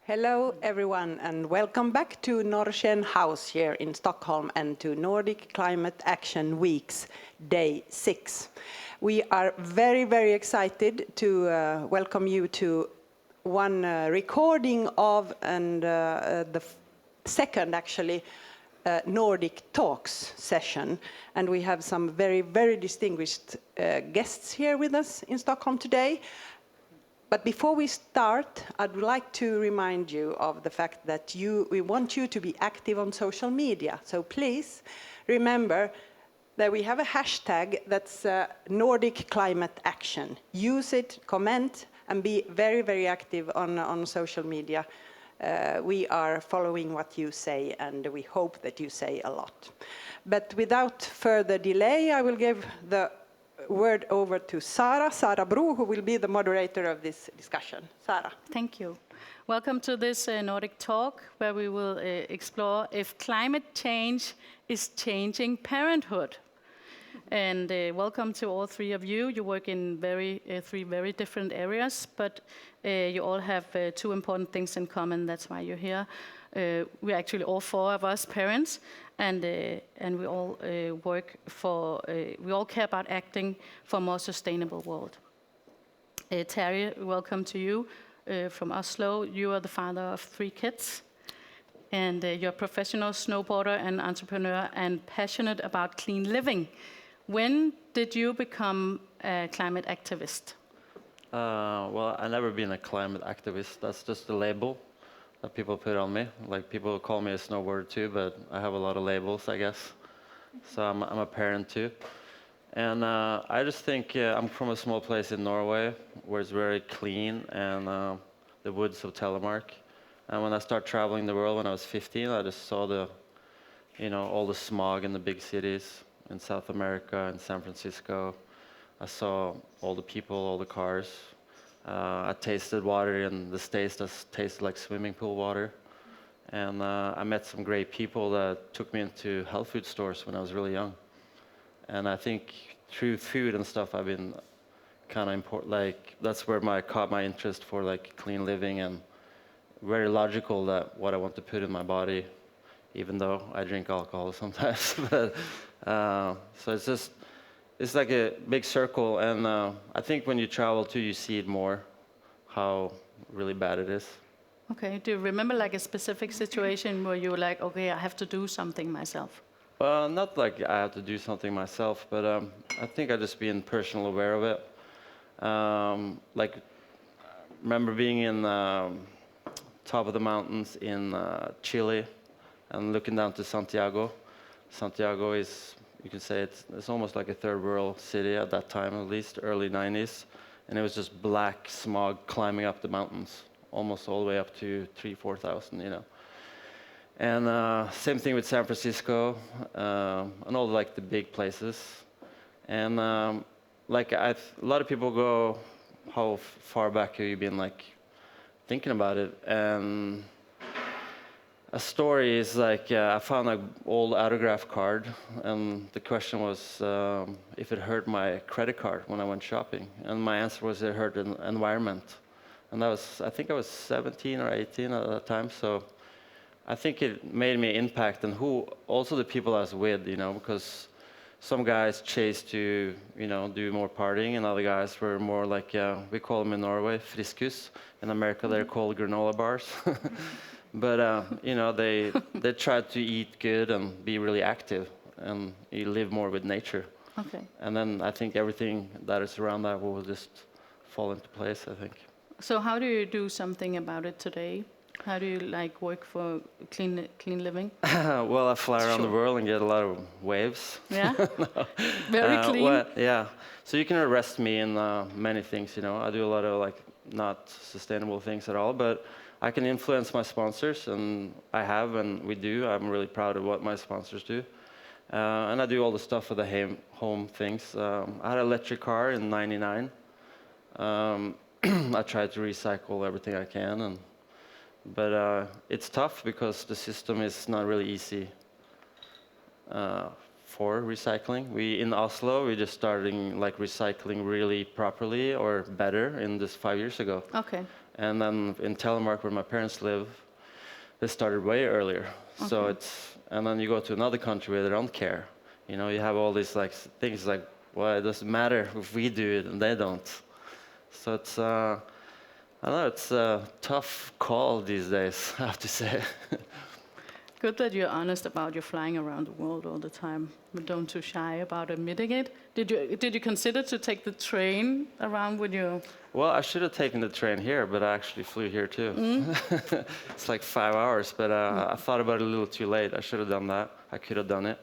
Hello everyone and welcome back to Norrsken House here in Stockholm and to Nordic Climate Action Week's Day 6. We are very excited to welcome you to one recording of and the second actually Nordic Talks session, and we have some very distinguished guests here with us in Stockholm today. But before we start, I'd like to remind you of the fact that we want you to be active on social media. So please remember that we have a hashtag that's Nordic Climate Action. Use it, comment, and be very active on social media. We are following what you say, and we hope that you say a lot. But without further delay, I will give the word over to Sara Bru, who will be the moderator of this discussion. Sara. Thank you. Welcome to this Nordic Talk, where we will explore if climate change is changing parenthood. And welcome to all three of you. You work in three very different areas, but you all have two important things in common. That's why you're here. We're actually all four of us parents, and we all we all care about acting for a more sustainable world. Terry, welcome to you from Oslo. You are the father of 3 kids, and you're a professional snowboarder and entrepreneur and passionate about clean living. When did you become a climate activist? Well, I've never been a climate activist. That's just a label that people put on me. Like, people call me a snowboarder too, but I have a lot of labels, I guess. So I'm a parent too. And I just think I'm from a small place in Norway where it's very clean, and the woods of Telemark. And when I started traveling the world when I was 15, I just saw all the smog in the big cities in South America and San Francisco. I saw all the people, all the cars. I tasted water in the States that tasted like swimming pool water. And I met some great people that took me into health food stores when I was really young. And I think through food and stuff, I've been kind of important. Like, that's where caught my interest for like clean living, and very logical that what I want to put in my body, even though I drink alcohol sometimes. But so it's like a big circle, and I think when you travel too, you see it more, how really bad it is. Okay, do you remember like a specific situation where you were like, okay, I have to do something myself? Well, not like I have to do something myself, but I think I just being personally aware of it. Like, remember being in top of the mountains in Chile and looking down to Santiago. Santiago is, you can say it's almost like a third world city at that time, at least early 90s, and it was just black smog climbing up the mountains, almost all the way up to 3,000-4,000, And same thing with San Francisco and all like the big places. And like a lot of people go, how far back have you been like thinking about it? And a story is like, I found an old autograph card, and the question was if it hurt my credit card when I went shopping. And my answer was it hurt the environment. And I think I was 17 or 18 at that time, so I think it made me impact, and also the people I was with, because some guys chase to, do more partying, and other guys were more like, we call them in Norway, friskus. In America, they're called granola bars. But they try to eat good and be really active, and you live more with nature. Okay. And then I think everything that is around that will just fall into place, I think. So how do you do something about it today? How do you like work for clean living? Well, I fly around the world and get a lot of waves. Yeah. No. Very clean. Yeah. So you can arrest me in many things. I do a lot of like not sustainable things at all, but I can influence my sponsors, and I have, and we do. I'm really proud of what my sponsors do. And I do all the stuff for the home things. I had an electric car in '99. I try to recycle everything I can, but it's tough because the system is not really easy for recycling. In Oslo, we're just starting like recycling really properly or better in just 5 years ago. Okay. And then in Telemark, where my parents live, they started way earlier. Okay. So and then you go to another country where they don't care. You know, you have all these like things like, well, it doesn't matter if we do it and they don't. So it's, I don't know, it's a tough call these days, I have to say. Good that you're honest about your flying around the world all the time, but don't too shy about admitting it. Did you consider to take the train around with you? Well, I should have taken the train here, but I actually flew here too. It's like 5 hours, but I thought about it a little too late. I should have done that. I could have done it.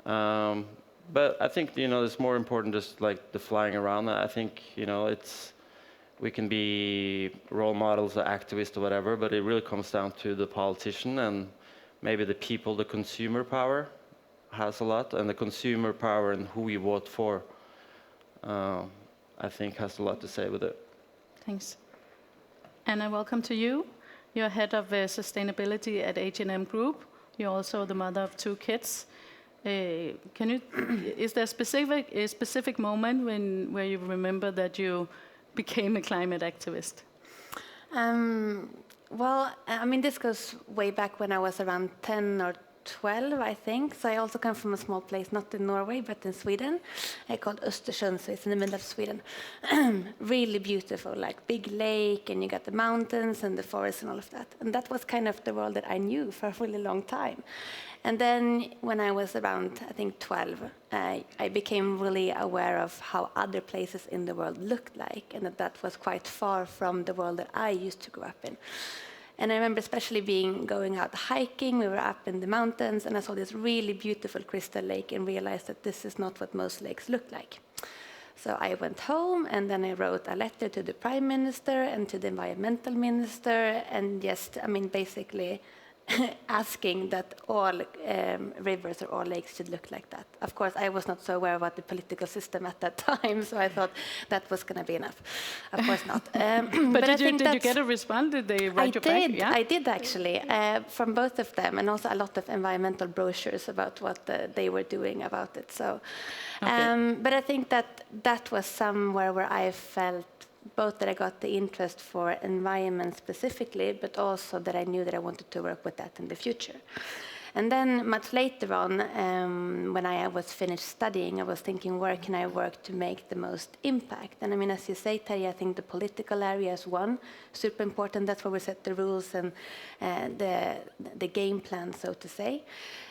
But I think, you know, it's more important just like the flying around. I think, you know, we can be role models or activists or whatever, but it really comes down to the politician and maybe the people. The consumer power has a lot, and the consumer power and who you vote for, I think, has a lot to say with it. Thanks. Anna, welcome to you. You're head of sustainability at H&M Group. You're also the mother of 2 kids. Is there a specific moment where you remember that you became a climate activist? Well, I mean, this goes way back when I was around 10 or 12, I think. So I also come from a small place, not in Norway, but in Sweden, called Östersund, so it's in the middle of Sweden. Really beautiful, like big lake, and you got the mountains and the forest and all of that. And that was kind of the world that I knew for a really long time. And then when I was around, I think 12, I became really aware of how other places in the world looked like, and that was quite far from the world that I used to grow up in. And I remember especially going out hiking. We were up in the mountains, and I saw this really beautiful crystal lake and realized that this is not what most lakes look like. So I went home, and then I wrote a letter to the Prime Minister and to the Environmental Minister, and just, I mean, basically asking that all rivers or all lakes should look like that. Of course, I was not so aware about the political system at that time, so I thought that was going to be enough. Of course not. But did you get a response? Did they write you back? Yeah? I did actually, from both of them, and also a lot of environmental brochures about what they were doing about it. So, Okay. but I think that was somewhere where I felt both that I got the interest for environment specifically, but also that I knew that I wanted to work with that in the future. And then much later on, when I was finished studying, I was thinking, where can I work to make the most impact? And I mean, as you say, Terje, I think the political area is one, super important. That's where we set the rules and the game plan, so to say.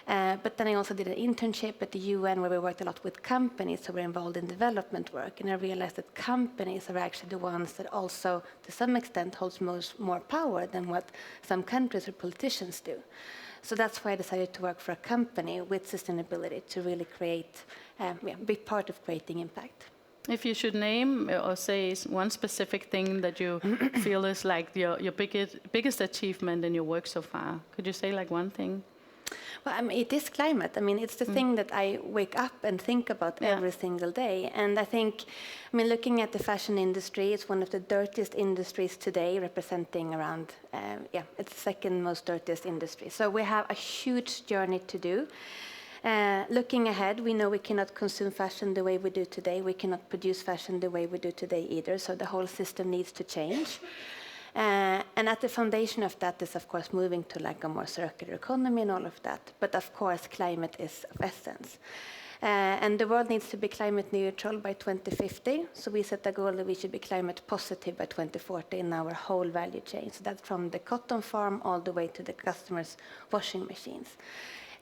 But then I also did an internship at the UN where we worked a lot with companies who were involved in development work. And I realized that companies are actually the ones that also, to some extent, holds more power than what some countries or politicians do. So that's why I decided to work for a company with sustainability to really create, be part of creating impact. If you should name or say one specific thing that you feel is like your biggest achievement in your work so far, could you say like one thing? Well, I mean, it is climate. I mean, it's the thing that I wake up and think about every single day. And I think, I mean, looking at the fashion industry, it's one of the dirtiest industries today, representing around, it's the second most dirtiest industry. So we have a huge journey to do. Looking ahead, we know we cannot consume fashion the way we do today. We cannot produce fashion the way we do today either. So the whole system needs to change. And at the foundation of that is, of course, moving to like a more circular economy and all of that. But of course, climate is of essence. And the world needs to be climate neutral by 2050. So we set a goal that we should be climate positive by 2040 in our whole value chain. So that's from the cotton farm all the way to the customer's washing machines.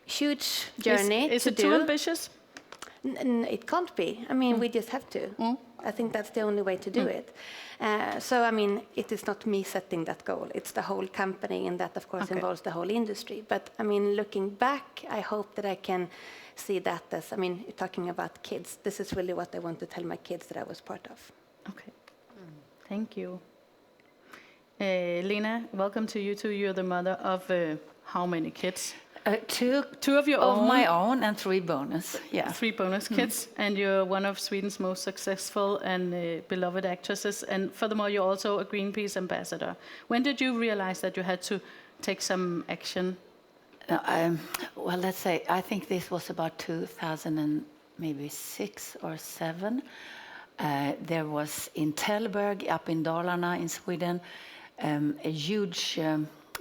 Huge journey. Is it too ambitious? It can't be. I mean, we just have to. I think that's the only way to do it. So, I mean, it is not me setting that goal. It's the whole company, and that, of course, involves the whole industry. But, I mean, looking back, I hope that I can see that as, I mean, talking about kids, this is really what I want to tell my kids that I was part of. Okay. Thank you. Lina, welcome to you too. You're the mother of how many kids? Two of your own. Of my own and 3 bonus. Yeah. 3 bonus kids, and you're one of Sweden's most successful and beloved actresses. And furthermore, you're also a Greenpeace ambassador. When did you realize that you had to take some action? Well, let's say I think this was about 2006 or 7. There was in Tällberg up in Dalarna in Sweden a huge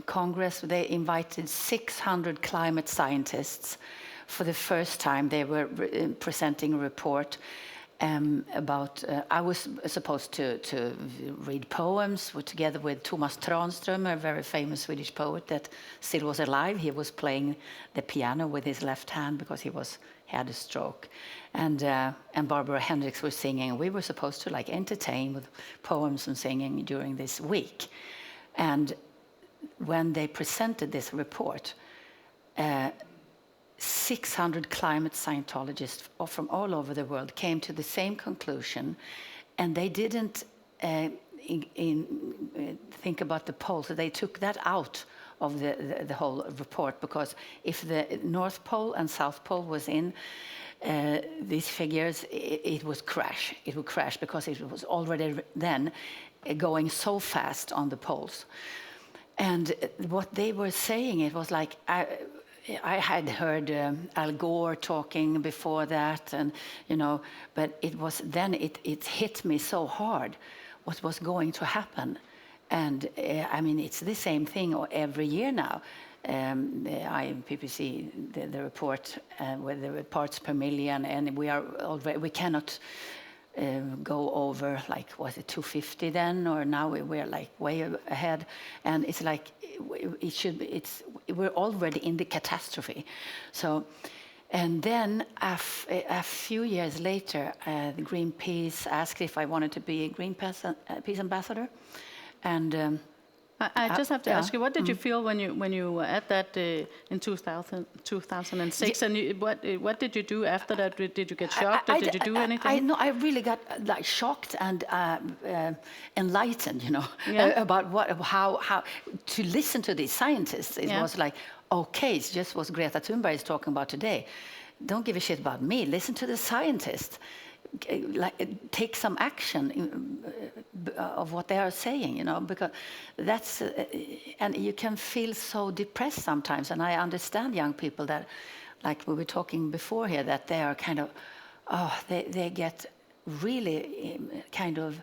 congress. They invited 600 climate scientists. For the first time, they were presenting a report about. I was supposed to read poems together with Thomas Tranströmer, a very famous Swedish poet that still was alive. He was playing the piano with his left hand because he had a stroke, and Barbara Hendricks was singing. We were supposed to entertain with poems and singing during this week, and when they presented this report, 600 climate scientologists from all over the world came to the same conclusion, and they didn't think about the poles. So they took that out of the whole report, because if the North Pole and South Pole was in these figures, it would crash. It would crash because it was already then going so fast on the poles. And what they were saying, it was like, I had heard Al Gore talking before that, and but it was then it hit me so hard what was going to happen. And I mean, it's the same thing every year now. People see the report with the parts per million, and we cannot go over, was it 250 then, or now we're way ahead, and it's we're already in the catastrophe. So, and then a few years later, the Greenpeace asked if I wanted to be a Greenpeace ambassador, and I just have to ask you, what did you feel when you were at that in 2006? And what did you do after that? Did you get shocked, or did you do anything? I really got shocked and enlightened, about how to listen to these scientists. It was like, okay, it's just what Greta Thunberg is talking about today. Don't give a shit about me. Listen to the scientists. Take some action of what they are saying, because that's and you can feel so depressed sometimes. And I understand young people that, like we were talking before here, that they are kind of they get really kind of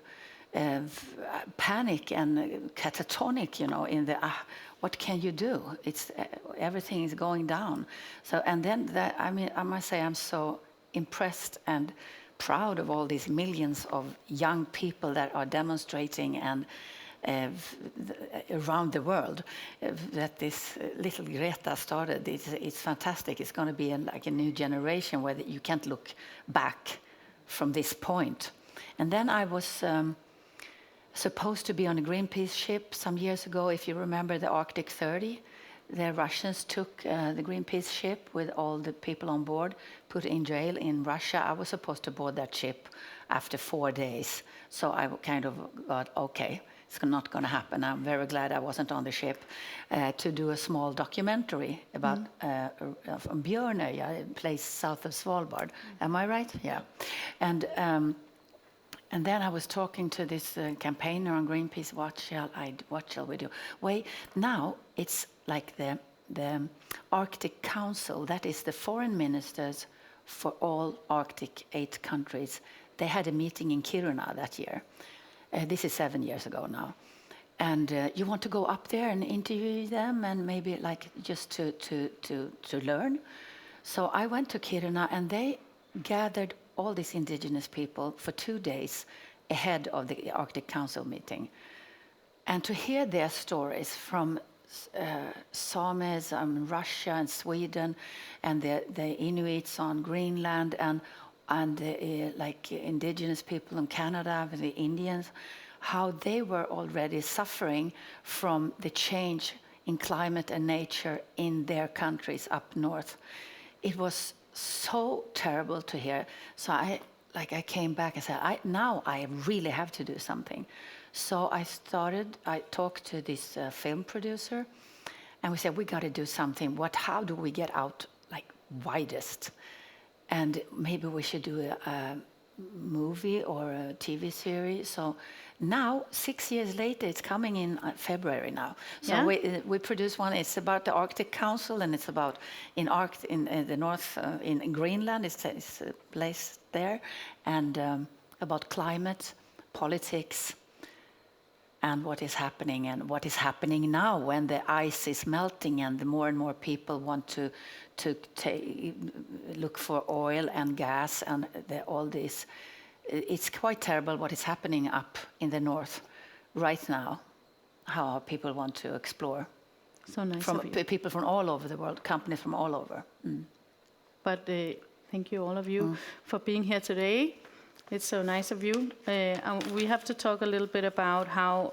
panic and catatonic, in the what can you do? It's everything is going down. So, and then I must say I'm so impressed and proud of all these millions of young people that are demonstrating and around the world that this little Greta started. It's fantastic. It's going to be a new generation where you can't look back from this point. And then I was supposed to be on a Greenpeace ship some years ago. If you remember the Arctic 30, the Russians took the Greenpeace ship with all the people on board, put in jail in Russia. I was supposed to board that ship after 4 days. So I kind of got, okay, it's not going to happen. I'm very glad I wasn't on the ship to do a small documentary about from Björnøya, a place south of Svalbard. Am I right? Yeah. And then I was talking to this campaigner on Greenpeace. What shall we do? Now it's like the Arctic Council. That is the foreign ministers for all Arctic 8 countries. They had a meeting in Kiruna that year. This is 7 years ago now. And you want to go up there and interview them and maybe just to learn. So I went to Kiruna, and they gathered all these indigenous people for 2 days ahead of the Arctic Council meeting. And to hear their stories from Sames in Russia and Sweden, and the Inuits on Greenland, and indigenous people in Canada, and the Indians, how they were already suffering from the change in climate and nature in their countries up north. It was so terrible to hear. So I came back and said, now I really have to do something. So I talked to this film producer, and we said, we got to do something. How do we get out widest? And maybe we should do a movie or a TV series. So now, 6 years later, it's coming in February now. So we produce one. It's about the Arctic Council, and it's about in the north, in Greenland. It's a place there, and about climate, politics, and what is happening now when the ice is melting and the more and more people want to look for oil and gas and all this. It's quite terrible what is happening up in the north right now, how people want to explore. So nice from of you. People from all over the world, companies from all over. But thank you, all of you, for being here today. It's so nice of you. We have to talk a little bit about how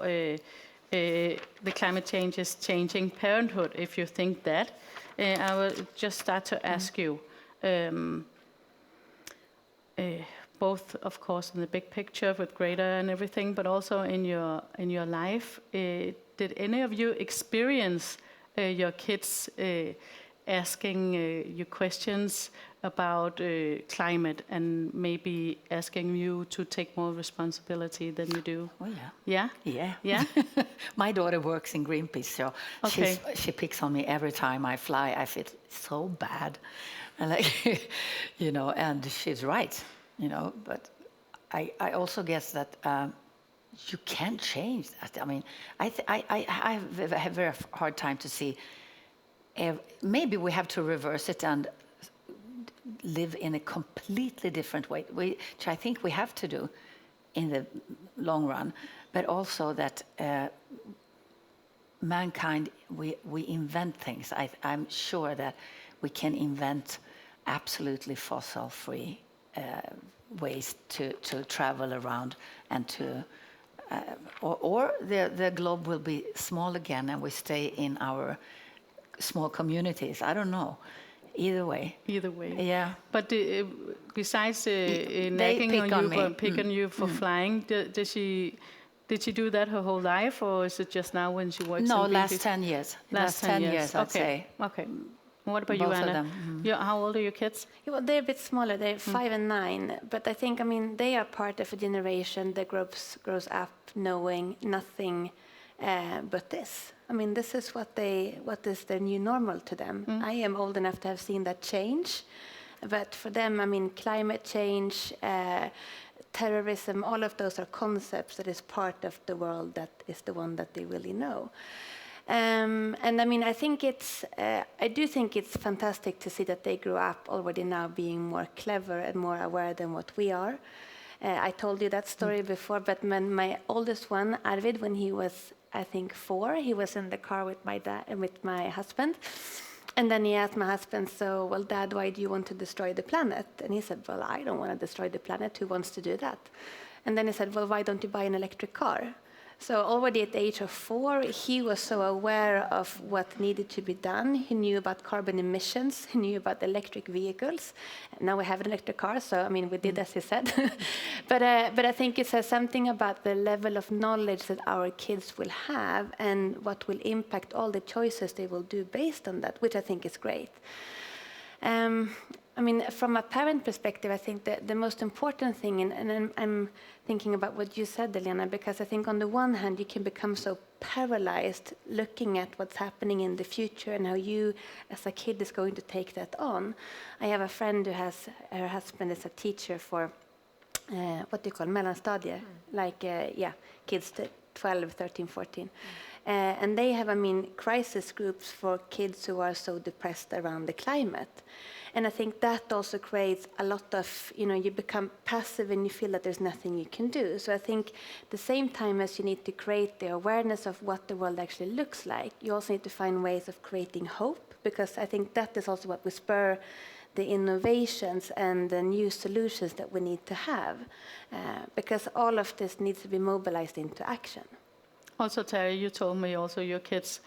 the climate change is changing parenthood, if you think that. I will just start to ask you, both, of course, in the big picture with Greta and everything, but also in your life. Did any of you experience your kids asking you questions about climate and maybe asking you to take more responsibility than you do? Oh yeah. Yeah? Yeah. Yeah? My daughter works in Greenpeace, so Okay. she picks on me every time I fly. I feel so bad, and and she's right, But I also guess that you can't change that. I mean, I have a very hard time to see. Maybe we have to reverse it and live in a completely different way, which I think we have to do in the long run, but also that mankind, we invent things. I'm sure that we can invent absolutely fossil-free ways to travel around and to, or the globe will be small again and we stay in our small communities. I don't know. Either way. Either way. Yeah. But besides nagging pick on me. pick on you for flying, did she do that her whole life, or is it just now when she works? No, in last Greenpeace? 10 years. Last 10 years, I'd say. Okay. What about Both you, of Anna? them. How old are your kids? Yeah, well, they're a bit smaller. They're 5 and 9. But I think, they are part of a generation that grows up knowing nothing but this. This is what is their new normal to them. I am old enough to have seen that change. But for them, climate change, terrorism, all of those are concepts that is part of the world that is the one that they really know. And I think I do think it's fantastic to see that they grew up already now being more clever and more aware than what we are. I told you that story before, but when my oldest one, Arvid, when he was, I think 4, he was in the car with my dad and with my husband. And then he asked my husband, so, well, Dad, why do you want to destroy the planet? And he said, well, I don't want to destroy the planet. Who wants to do that? And then he said, well, why don't you buy an electric car? So already at the age of 4, he was so aware of what needed to be done. He knew about carbon emissions. He knew about electric vehicles. Now we have an electric car, so we did as he said. But I think it says something about the level of knowledge that our kids will have and what will impact all the choices they will do based on that, which I think is great. From a parent perspective, I think that the most important thing, and I'm thinking about what you said, Lina, because I think on the one hand, you can become so paralyzed looking at what's happening in the future and how you, as a kid, is going to take that on. I have a friend who has, her husband is a teacher for, what do you call, mellanstadier, kids 12, 13, 14. And they have, crisis groups for kids who are so depressed around the climate. And I think that also creates a lot of, you become passive and you feel that there's nothing you can do. So I think the same time as you need to create the awareness of what the world actually looks like, you also need to find ways of creating hope, because I think that is also what will spur the innovations and the new solutions that we need to have, because all of this needs to be mobilized into action. Also, Terry, you told me also your kids,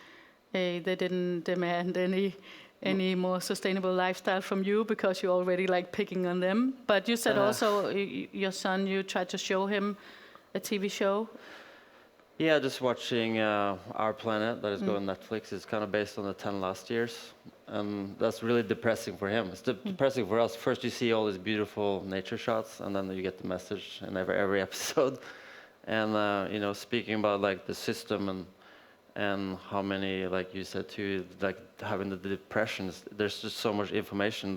they didn't demand any more sustainable lifestyle from you because you already like picking on them. But you said also your son, you tried to show him a TV show. Yeah, just watching Our Planet that is going on Netflix. It's kind of based on the 10 last years. And that's really depressing for him. It's depressing for us. First you see all these beautiful nature shots, and then you get the message in every episode. And speaking about like the system and how many, like you said too, like having the depressions, there's just so much information,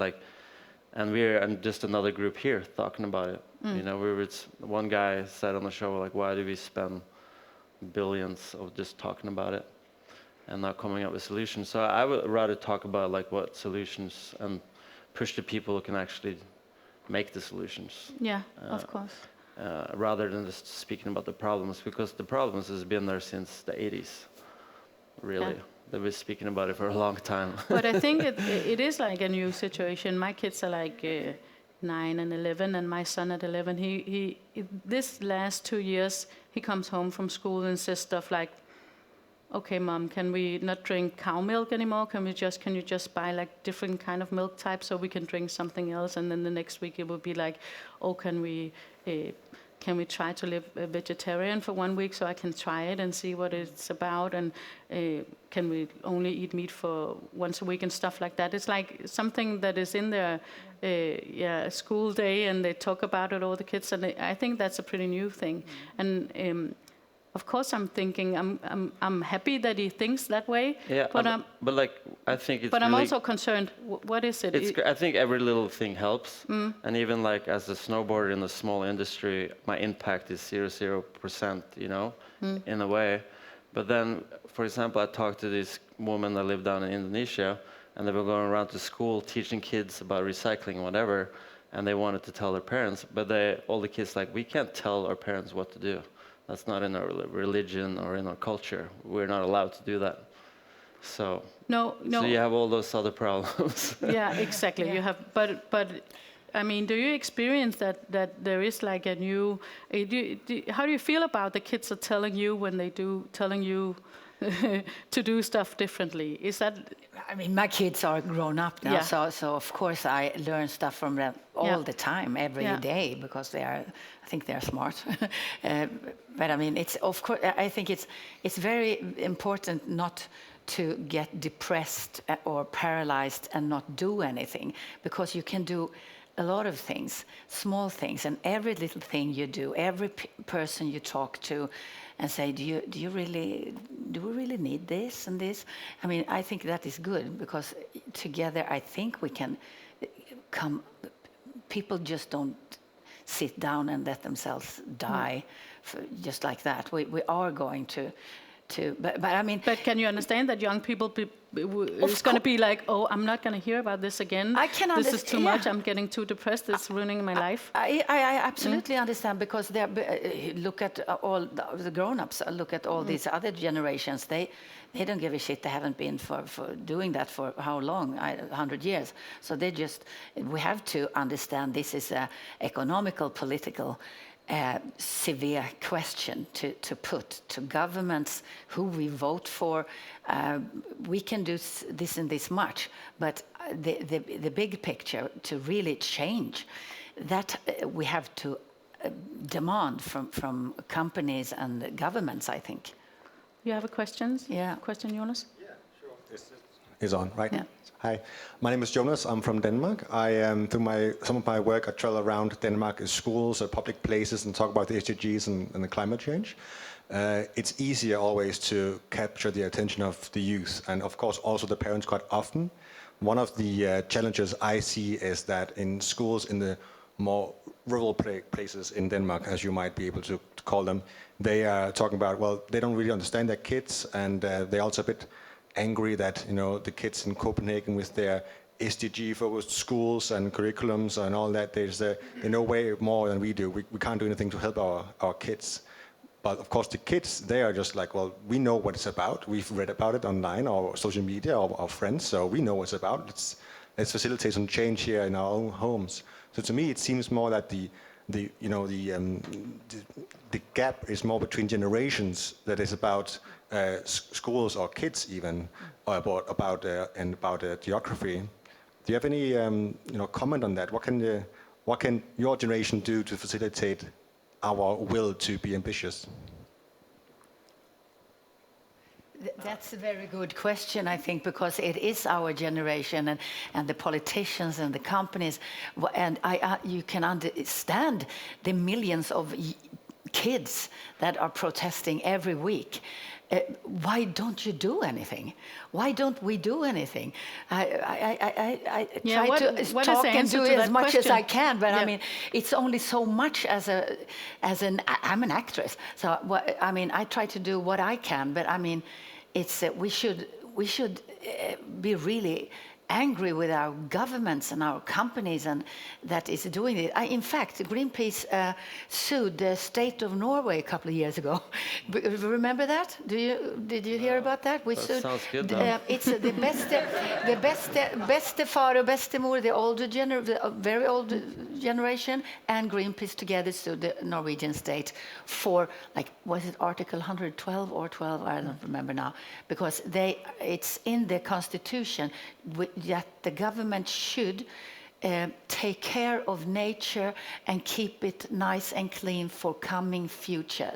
and we're just another group here talking about it. One guy said on the show, like, why do we spend billions of just talking about it and not coming up with solutions. So I would rather talk about like what solutions and push the people who can actually make the solutions. Yeah, of course. Rather than just speaking about the problems, because the problems has been there since the 80s, really. Yeah. They've been speaking about it for a long time. But I think it is like a new situation. My kids are like 9 and 11, and my son at 11, he this last 2 years, he comes home from school and says stuff like, okay, Mom, can we not drink cow milk anymore? Can you just buy like different kind of milk types so we can drink something else? And then the next week it would be like, oh, can we try to live vegetarian for 1 week so I can try it and see what it's about? And can we only eat meat for once a week and stuff like that? It's like something that is in their school day, and they talk about it, all the kids. And I think that's a pretty new thing. And of course, I'm thinking I'm happy that he thinks that way. Yeah, but like I think it's. But I'm really, also concerned. What is it? I think every little thing helps, and even like as a snowboarder in the small industry, my impact is 0%. You know, in a way. But then, for example, I talked to this woman that lived down in Indonesia, and they were going around to school teaching kids about recycling and whatever, and they wanted to tell their parents, but all the kids like, we can't tell our parents what to do. That's not in our religion or in our culture. We're not allowed to do that. So no. So you have all those other problems. Yeah, exactly. Yeah. You have, but I mean, do you experience that there is like a new? How do you feel about the kids are telling you when they telling you to do stuff differently? Is that? I mean, my kids are grown up now, so of course I learn stuff from them all the time, every day, because I think they're smart. But I mean, it's of course, I think it's very important not to get depressed or paralyzed and not do anything, because you can do a lot of things, small things, and every little thing you do, every person you talk to, and say, do we really need this and this? I mean, I think that is good, because together I think we can come. People just don't sit down and let themselves die just like that. We are going to. But I mean. But can you understand that young people it's going to be like, oh, I'm not going to hear about this again. I can understand. This is too much. I'm getting too depressed. It's ruining my life. I absolutely understand, because look at all the grown-ups. Look at all these other generations. They don't give a shit. They haven't been for doing that for how long? 100 years. So we have to understand this is a economical, political, severe question to put to governments, who we vote for. We can do this and this much, but the big picture to really change, that we have to demand from companies and governments, I think. You have a question? Yeah. Question, Jonas? Yeah, sure. This is on, right? Yeah. Hi, my name is Jonas. I'm from Denmark. Through some of my work, I travel around Denmark, schools, public places, and talk about the SDGs and the climate change. It's easier always to capture the attention of the youth, and of course also the parents quite often. One of the challenges I see is that in schools in the more rural places in Denmark, as you might be able to call them, they are talking about, well, they don't really understand their kids, and they're also a bit angry that, you know, the kids in Copenhagen with their SDG-focused schools and curriculums and all that, they know way more than we do. We can't do anything to help our kids. But of course, the kids, they are just like, well, we know what it's about. We've read about it online or social media or our friends, so we know what it's about. Let's facilitate some change here in our own homes. So to me, it seems more that the gap is more between generations, that is about schools or kids even, or about geography. Do you have any comment on that? What can your generation do to facilitate our will to be ambitious? That's a very good question, I think, because it is our generation and the politicians and the companies, and you can understand the millions of kids that are protesting every week. why don't you do anything? Why don't we do anything? I Yeah, try what to is talk the and answer do to as that much as question? I can, but Yeah. I mean, it's only so much I'm an actress, so I mean, I try to do what I can, but I mean, it's we should be really angry with our governments and our companies and that is doing it. In fact, Greenpeace sued the state of Norway a couple of years ago. Remember that? Did you hear about that? We That sued. sounds good, though. It's the beste far och bestemor, the older very old generation, and Greenpeace together sued the Norwegian state for, like, was it Article 112 or 12? I don't remember now, because it's in the constitution that the government should take care of nature and keep it nice and clean for coming future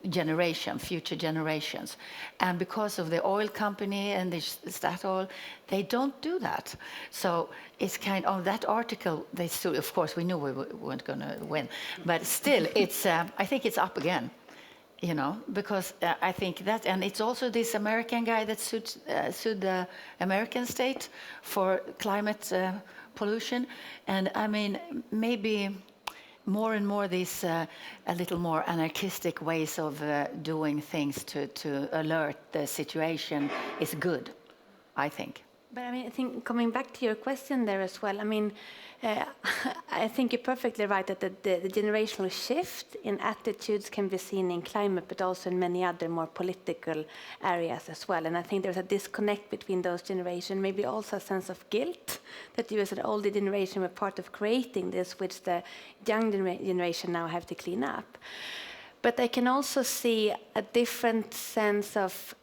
generations. And because of the oil company and the Statoil, they don't do that. So it's kind of that article, they sued. Of course, we knew we weren't going to win, but still, it's I think it's up again. You know, because I think that, and it's also this American guy that sued the American state for climate pollution. And I mean, maybe more and more these a little more anarchistic ways of doing things to alert the situation is good, I think. But I mean, I think coming back to your question there as well, I mean, I think you're perfectly right that the generational shift in attitudes can be seen in climate, but also in many other more political areas as well. And I think there's a disconnect between those generations, maybe also a sense of guilt that you as an older generation were part of creating this, which the young generation now have to clean up. But I can also see a different sense of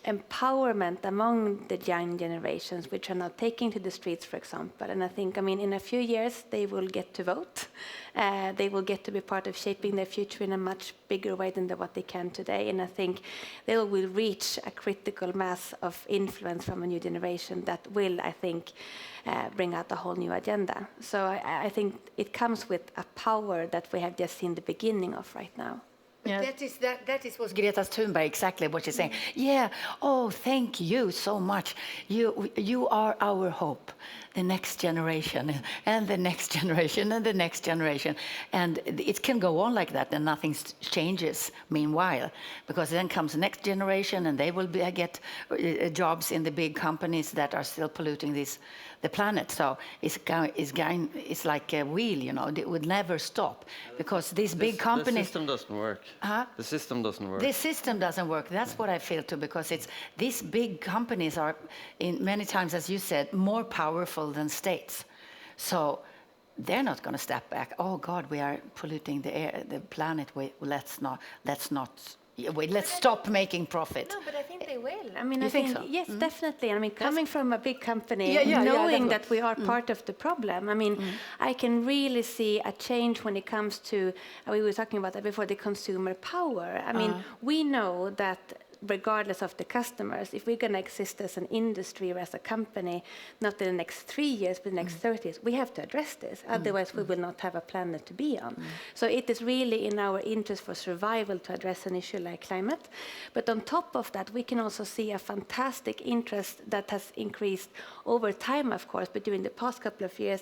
empowerment among the young generations, which are now taking to the streets, for example. And I think, I mean, in a few years, they will get to vote. They will get to be part of shaping their future in a much bigger way than what they can today. And I think they will reach a critical mass of influence from a new generation that will, I think, bring out a whole new agenda. So I think it comes with a power that we have just seen the beginning of right now. Yeah. That is what Greta Thunberg, exactly what she's saying. Yeah, oh, thank you so much. You are our hope, the next generation, and the next generation, and the next generation. And it can go on like that, and nothing changes meanwhile, because then comes the next generation, and they will get jobs in the big companies that are still polluting the planet. So it's like a wheel, you know, it would never stop, because these big companies... The system doesn't work. The system doesn't work. The system doesn't work. That's what I feel too, because these big companies are, in many times, as you said, more powerful than states. So they're not going to step back. Oh God, we are polluting the air, the planet. Let's stop making profit. No, but I think they will. I mean, You I think so? yes, definitely. I mean, coming from a big company, Yeah, knowing that's that we are part of the problem. I mean, I can really see a change when it comes to. We were talking about that before, the consumer power. I mean, we know that regardless of the customers, if we're going to exist as an industry or as a company, not in the next 3 years, but the next 30 years, we have to address this. Otherwise, we will not have a planet to be on. So it is really in our interest for survival to address an issue like climate. But on top of that, we can also see a fantastic interest that has increased over time, of course, but during the past couple of years,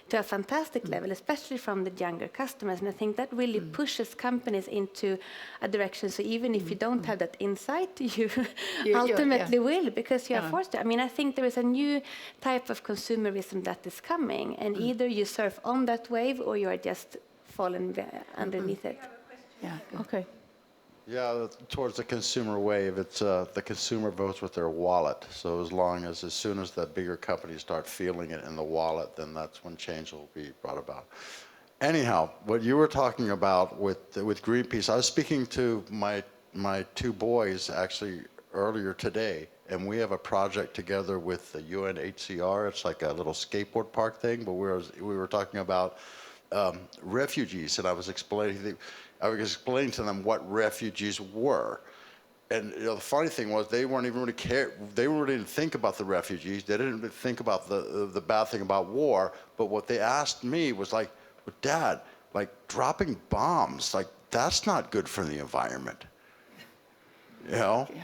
to a fantastic level, especially from the younger customers. And I think that really pushes companies into a direction. So even if you don't have that insight, you ultimately will, because you are forced to. I mean, I think there is a new type of consumerism that is coming, and either you surf on that wave or you are just falling underneath it. Yeah. Okay. Yeah, towards the consumer wave, it's the consumer votes with their wallet. So as soon as the bigger companies start feeling it in the wallet, then that's when change will be brought about. Anyhow, what you were talking about with Greenpeace, I was speaking to my two boys actually earlier today, and we have a project together with the UNHCR. It's like a little skateboard park thing, but we were talking about refugees, and I was explaining to them what refugees were. And the funny thing was, they weren't even really care. They didn't think about the refugees. They didn't think about the bad thing about war. But what they asked me was like, "But Dad, like dropping bombs, like that's not good for the environment." You know? Yeah.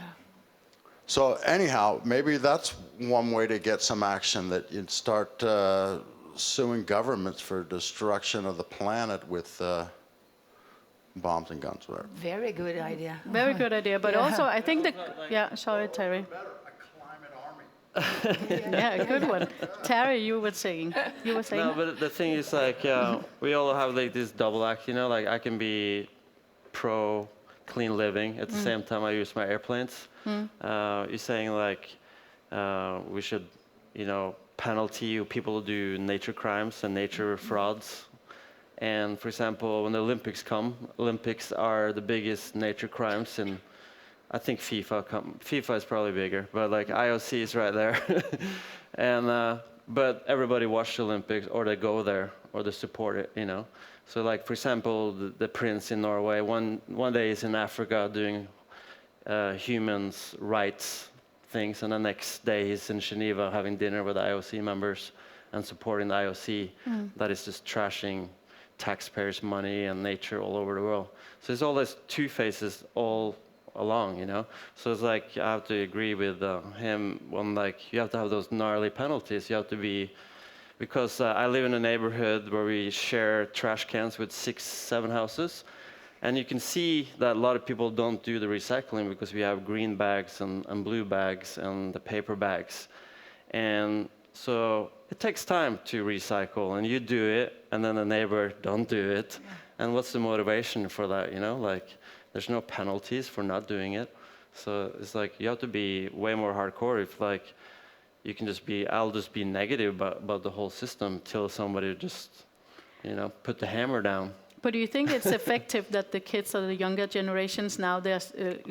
So anyhow, maybe that's one way to get some action, that you'd start suing governments for destruction of the planet with bombs and guns, whatever. Very good idea. Very good idea. But Yeah. also, I think sorry, Terry. A climate army. Yeah, good one. Terry, you were saying. No, but the thing is, like, we all have like this double act, you know. Like, I can be pro clean living at the same time I use my airplanes. You're saying like we should, you know, penalty people who do nature crimes and nature frauds. And for example, when the Olympics are the biggest nature crimes, and I think FIFA is probably bigger, but like IOC is right there. And but everybody watch the Olympics, or they go there, or they support it, you know. So like, for example, the prince in Norway, one day he's in Africa doing humans' rights things, and the next day he's in Geneva having dinner with the IOC members and supporting the IOC that is just trashing taxpayers' money and nature all over the world. So there's all these two faces all along, you know. So it's like, I have to agree with him when, like, you have to have those gnarly penalties. You have to be, because I live in a neighborhood where we share trash cans with 6-7 houses, and you can see that a lot of people don't do the recycling because we have green bags and blue bags and the paper bags. And so it takes time to recycle, and you do it, and then the neighbor don't do it. Yeah. And what's the motivation for that, you know? Like, there's no penalties for not doing it. So it's like, you have to be way more hardcore if, like, you can just be, I'll just be negative about the whole system till somebody just, you know, put the hammer down. But do you think it's effective that the kids or the younger generations now, they're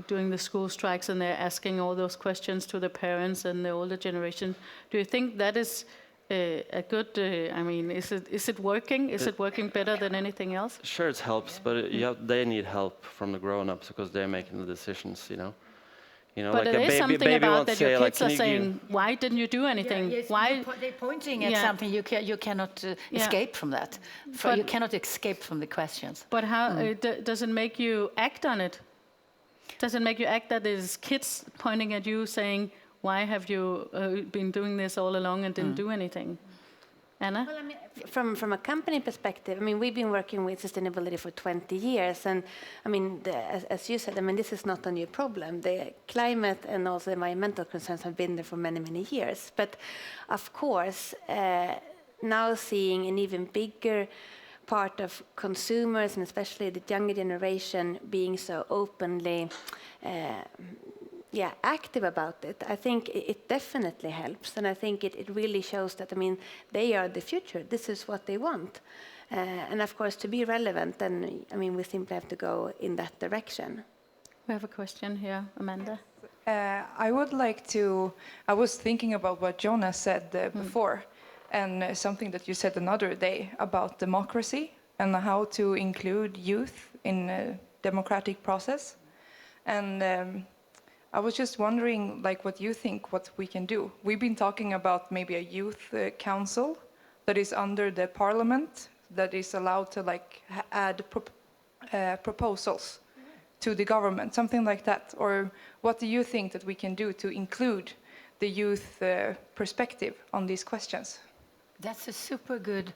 doing the school strikes and they're asking all those questions to the parents and the older generation? Do you think that is a good, I mean, is it working? Is it working better than anything else? Sure, it helps, but they need help from the grown-ups because they're making the decisions, you know? You know, but like there is something about that your kids are saying, why didn't you do anything? Yes, why? they're pointing at something, you cannot escape from that. You cannot escape from the questions. But how does it make you act on it? Does it make you act that it is kids pointing at you saying, why have you been doing this all along and didn't do anything? Anna? Well, I mean, from a company perspective, I mean, we've been working with sustainability for 20 years. And I mean, as you said, I mean, this is not a new problem. The climate and also environmental concerns have been there for many, many years. But of course, now seeing an even bigger part of consumers, and especially the younger generation, being so openly active about it, I think it definitely helps. And I think it really shows that, I mean, they are the future. This is what they want. And of course, to be relevant, then, I mean, we simply have to go in that direction. We have a question here, Amanda. I would like to, I was thinking about what Jonas said before, and something that you said another day about democracy and how to include youth in a democratic process. And I was just wondering, like, what you think, what we can do. We've been talking about maybe a youth council that is under the parliament, that is allowed to, like, add proposals to the government, something like that. Or what do you think that we can do to include the youth perspective on these questions? That's a super good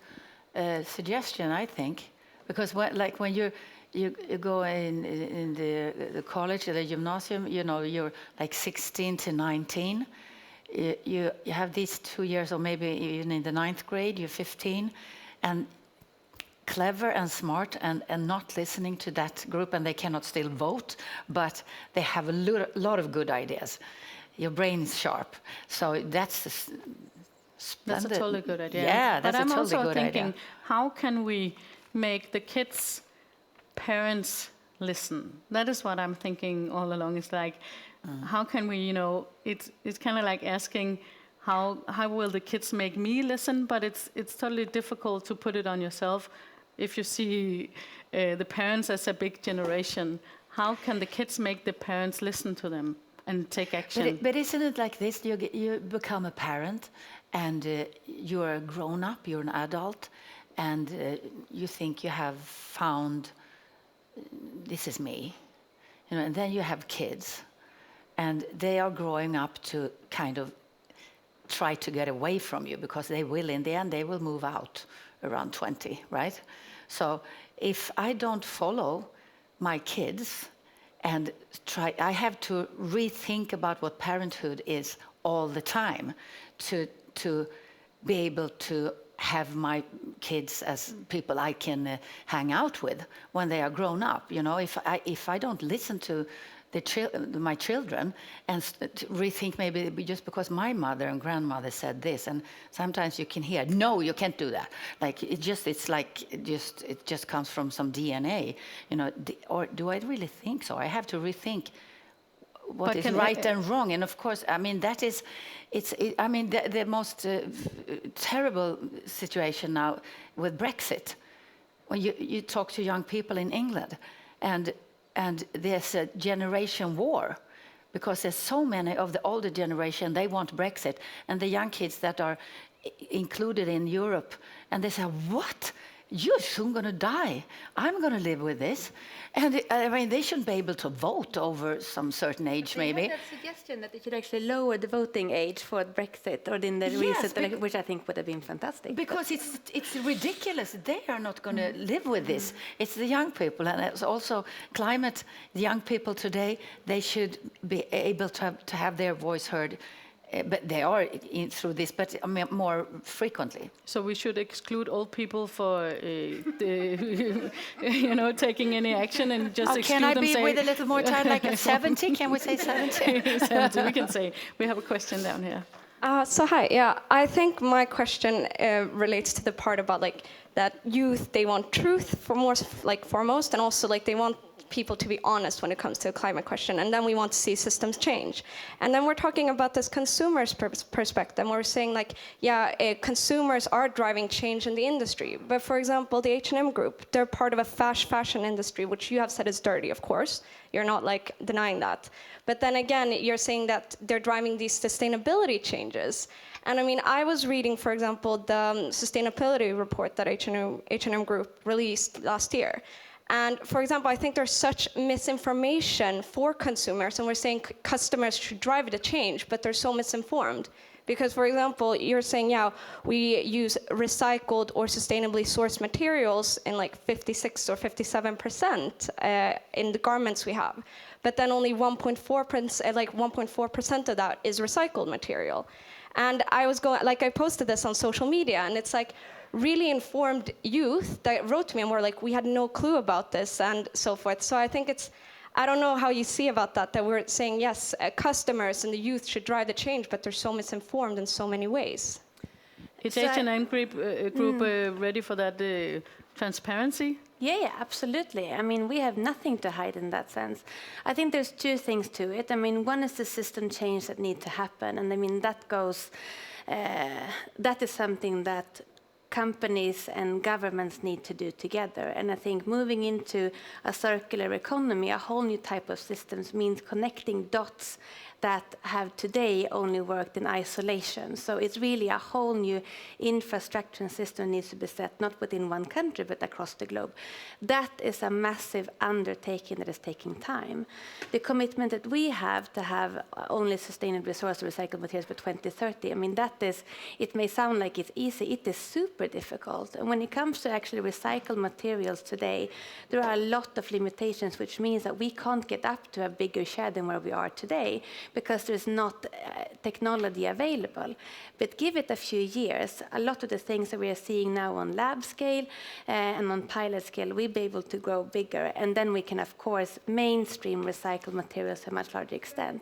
suggestion, I think, because when you go in the college or the gymnasium, you know, you're like 16 to 19. You have these 2 years, or maybe even in the 9th grade, you're 15, and clever and smart and not listening to that group, and they cannot still vote, but they have a lot of good ideas. Your brain's sharp. So that's That's a totally good idea. Yeah, that's a totally good idea. But I'm also thinking, how can we make the kids' parents listen? That is what I'm thinking all along. It's like, how can we, you know, it's kind of like asking, how will the kids make me listen? But it's totally difficult to put it on yourself. If you see the parents as a big generation, how can the kids make the parents listen to them and take action? But isn't it like this? You become a parent, and you're a grown-up, you're an adult, and you think you have found, this is me. You know, and then you have kids. and they are growing up to kind of try to get away from you, because they will, in the end, they will move out around 20, right? So if I don't follow my kids and try, I have to rethink about what parenthood is all the time to be able to have my kids as people I can hang out with when they are grown up. You know, if I don't listen to my children and rethink, maybe just because my mother and grandmother said this, and sometimes you can hear, no, you can't do that. Like it just comes from some DNA, you know. Or do I really think so? I have to rethink what is right and wrong. And of course, I mean, that is, I mean, the most terrible situation now with Brexit. When you talk to young people in England, and there's a generation war, because there's so many of the older generation, they want Brexit, and the young kids that are included in Europe, and they say, what? You're soon going to die. I'm going to live with this. And I mean, they shouldn't be able to vote over some certain age, maybe. They had that suggestion that they should actually lower the voting age for Brexit, or in the recent, which I think would have been fantastic. Because it's ridiculous. They are not going to live with this. It's the young people, and it's also climate. The young people today, they should be able to have their voice heard. But they are through this, but more frequently. So we should exclude old people for, you know, taking any action, and just exclude them. Can I be with a little more time, like at 70? Can we say 70? 70, we can say. We have a question down here. So hi, yeah, I think my question relates to the part about like that youth, they want truth foremost, and also like they want people to be honest when it comes to the climate question, and then we want to see systems change. And then we're talking about this consumer's perspective, and we're saying like, yeah, consumers are driving change in the industry. But for example, the H&M group, they're part of a fashion industry, which you have said is dirty, of course. You're not like denying that. But then again, you're saying that they're driving these sustainability changes. And I mean, I was reading, for example, the sustainability report that H&M group released last year. And for example, I think there's such misinformation for consumers, and we're saying customers should drive the change, but they're so misinformed. Because, for example, you're saying, yeah, we use recycled or sustainably sourced materials in like 56 or 57% in the garments we have. But then only 1.4% of that is recycled material. And I posted this on social media, and it's like, really informed youth that wrote to me and were like, we had no clue about this and so forth. So I think I don't know how you see about that we're saying, yes, customers and the youth should drive the change, but they're so misinformed in so many ways. Is H&M group ready for that transparency? Yeah, absolutely. I mean, we have nothing to hide in that sense. I think there's two things to it. I mean, one is the system change that needs to happen. And I mean, that is something that companies and governments need to do together. And I think moving into a circular economy, a whole new type of systems, means connecting dots that have today only worked in isolation. So it's really a whole new infrastructure and system needs to be set, not within one country, but across the globe. That is a massive undertaking that is taking time. The commitment that we have to have only sustainable resource recycled materials by 2030, I mean, that is, it may sound like it's easy, it is super difficult. And when it comes to actually recycled materials today, there are a lot of limitations, which means that we can't get up to a bigger share than where we are today, because there's not technology available. But give it a few years, a lot of the things that we are seeing now on lab scale and on pilot scale, we'll be able to grow bigger. And then we can, of course, mainstream recycled materials to a much larger extent.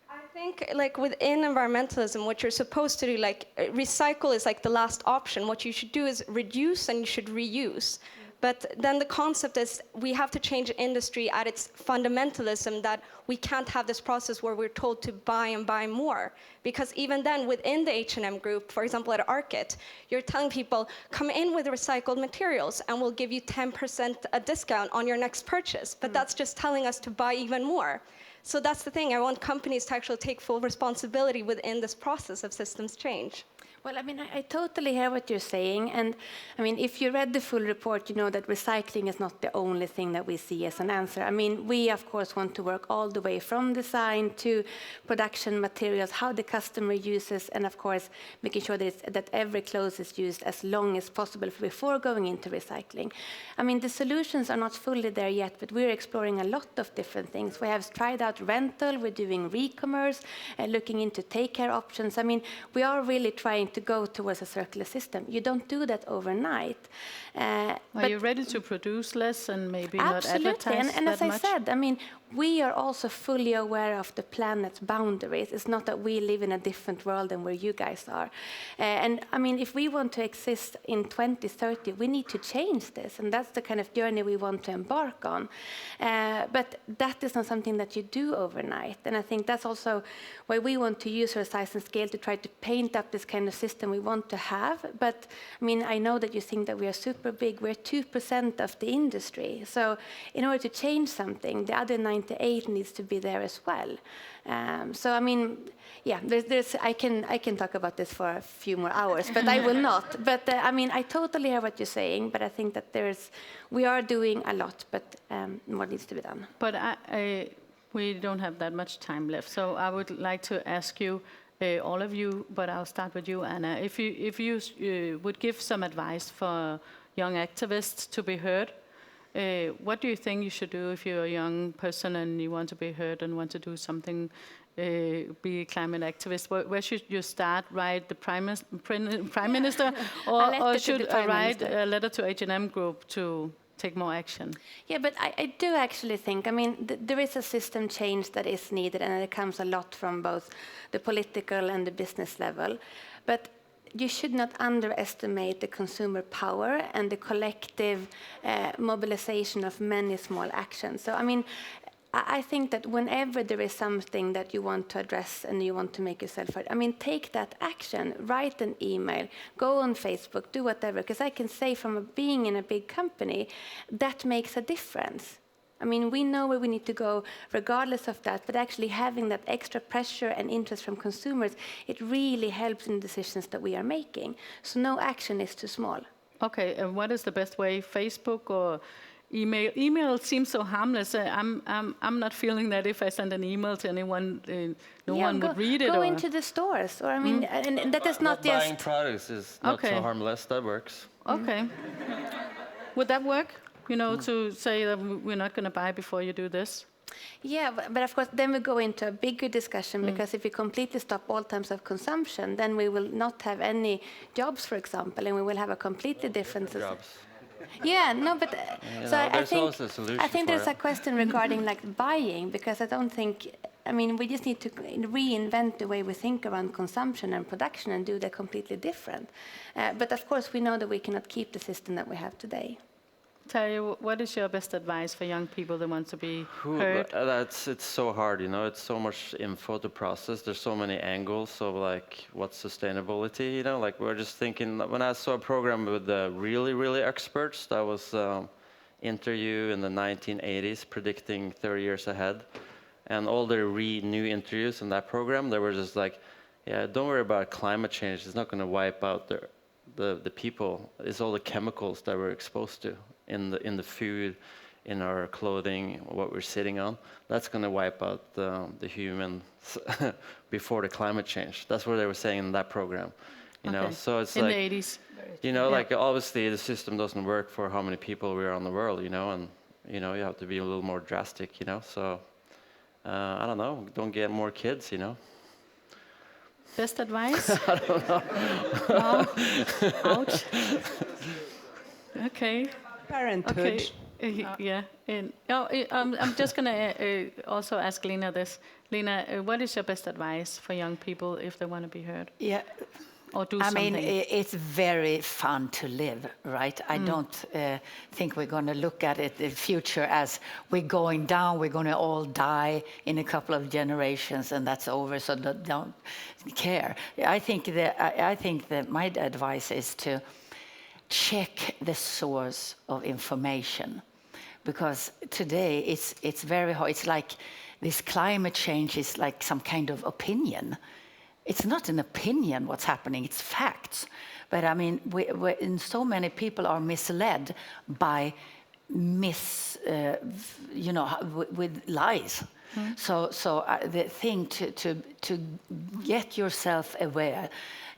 I think like within environmentalism, what you're supposed to do, like recycle is like the last option. What you should do is reduce and you should reuse. But then the concept is we have to change industry at its fundamentalism, that we can't have this process where we're told to buy and buy more. Because even then, within the H&M group, for example, at Arket, you're telling people, come in with recycled materials and we'll give you 10% a discount on your next purchase. But that's just telling us to buy even more. So that's the thing. I want companies to actually take full responsibility within this process of systems change. Well, I mean, I totally hear what you're saying. And I mean, if you read the full report, you know that recycling is not the only thing that we see as an answer. I mean, we, of course, want to work all the way from design to production materials, how the customer uses, and, of course, making sure that every clothes is used as long as possible before going into recycling. I mean, the solutions are not fully there yet, but we're exploring a lot of different things. We have tried out rental, we're doing re-commerce, looking into take-care options. I mean, we are really trying to go towards a circular system. You don't do that overnight. Are you ready to produce less and maybe absolutely. not advertise And that as I much? said, I mean, we are also fully aware of the planet's boundaries. It's not that we live in a different world than where you guys are. And I mean, if we want to exist in 2030, we need to change this. And that's the kind of journey we want to embark on. But that is not something that you do overnight. And I think that's also why we want to use our size and scale to try to paint up this kind of system we want to have. But I mean, I know that you think that we are super big. We're 2% of the industry. So in order to change something, the other 98 needs to be there as well. So I mean, yeah, I can talk about this for a few more hours, but I will not. But I mean, I totally hear what you're saying, but I think that we are doing a lot, but more needs to be done. But we don't have that much time left, so I would like to ask you, all of you, but I'll start with you, Anna. If you would give some advice for young activists to be heard, what do you think you should do if you're a young person and you want to be heard and want to do something, be a climate activist? Where should you start? Write the Prime Minister, or should I write a letter to H&M Group to take more action? Yeah, but I do actually think, I mean, there is a system change that is needed, and it comes a lot from both the political and the business level. But you should not underestimate the consumer power and the collective mobilization of many small actions. So, I mean, I think that whenever there is something that you want to address and you want to make yourself heard, I mean, take that action, write an email, go on Facebook, do whatever, because I can say from being in a big company, that makes a difference. I mean, we know where we need to go regardless of that, but actually having that extra pressure and interest from consumers, it really helps in the decisions that we are making. So no action is too small. Okay, and what is the best way, Facebook or email? Email seems so harmless. I'm not feeling that if I send an email to anyone, no one would read it. Go into the stores, or I mean, and that is not just buying products is not so harmless. That works. Okay. Would that work? You know, to say that we're not going to buy before you do this? Yeah, but of course, then we go into a bigger discussion, because if we completely stop all types of consumption, then we will not have any jobs, for example, and we will have a completely different system. Yeah, no, but so I think there's a question regarding like buying, because I don't think, I mean, we just need to reinvent the way we think around consumption and production and do that completely different. But of course, we know that we cannot keep the system that we have today. Terry, what is your best advice for young people that want to be heard? It's so hard, you know. It's so much info to process. There's so many angles of like what's sustainability, you know. Like we're just thinking. When I saw a program with the really experts, that was interview in the 1980s, predicting 30 years ahead, and all the new interviews in that program, they were just like, yeah, don't worry about climate change. It's not going to wipe out the people. It's all the chemicals that we're exposed to in the food, in our clothing, what we're sitting on. That's going to wipe out the humans before the climate change. That's what they were saying in that program. You know, so it's in like the 80s. You know, like obviously the system doesn't work for how many people we are on the world. You know, and you know you have to be a little more drastic. You know, so I don't know. Don't get more kids. You know. Best advice? I don't know. No. Ouch. Okay. Parenthood. Okay. Yeah. I'm just going to also ask Lina this. Lina, what is your best advice for young people if they want to be heard? Yeah. Or do something? I mean, it's very fun to live, right? I don't think we're going to look at it, the future, as we're going down, we're going to all die in a couple of generations and that's over, so don't care. I think that my advice is to check the source of information, because today it's very hard. It's like this climate change is like some kind of opinion. it's not an opinion what's happening, it's facts. But I mean, and so many people are misled by with lies. So the thing to get yourself aware,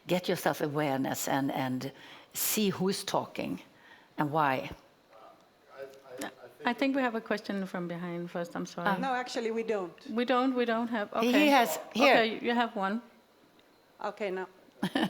get yourself awareness and see who's talking and why. I think we have a question from behind first. I'm sorry. No, actually, we don't. We don't have. Okay. He has here. Okay, you have one. Okay, no.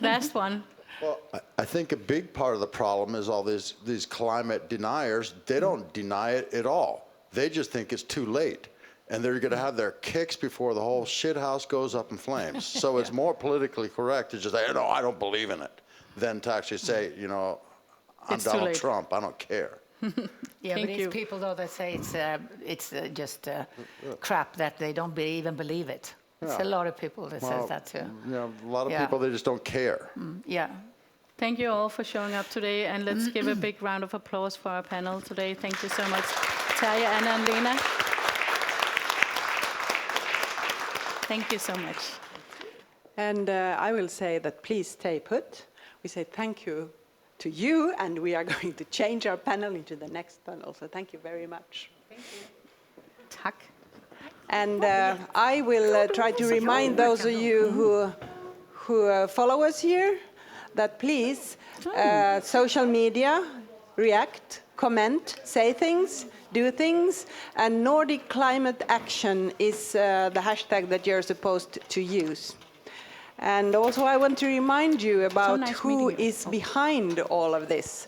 Last one. Well, I think a big part of the problem is all these climate deniers. They don't deny it at all. They just think it's too late. And they're going to have their kicks before the whole shit house goes up in flames. So it's more politically correct to just say, no, I don't believe in it, than to actually say, I'm It's too Donald late. Trump, I don't care. Yeah, Thank but you. it's people though that say it's just crap that they don't even believe it. It's a lot of people that says that too. A lot of Yeah. people, they just don't care. Yeah. Thank you all for showing up today, and let's give a big round of applause for our panel today. Thank you so much, Terje, Anna, and Lina. Thank you so much. And I will say that please stay put. We say thank you to you, and we are going to change our panel into the next panel. So thank you very much. Thank you. Tack. And I will try to remind those of you who follow us here that please, social media, react, comment, say things, do things, and Nordic Climate Action is the hashtag that you're supposed to use. And also I want to remind you about who is behind all of this.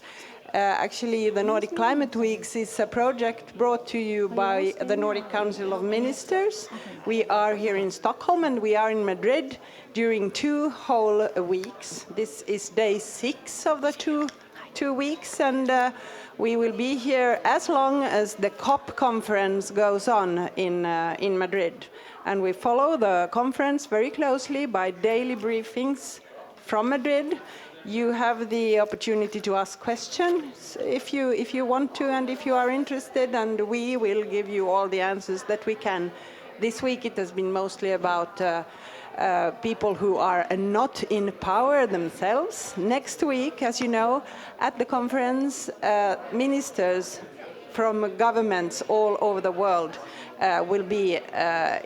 Actually, the Nordic Climate Weeks is a project brought to you by the Nordic Council of Ministers. We are here in Stockholm and we are in Madrid during 2 whole weeks. This is day 6 of the two weeks, and we will be here as long as the COP conference goes on in Madrid. And we follow the conference very closely by daily briefings from Madrid. You have the opportunity to ask questions if you want to and if you are interested, and we will give you all the answers that we can. This week it has been mostly about people who are not in power themselves. Next week, as you know, at the conference, ministers from governments all over the world will be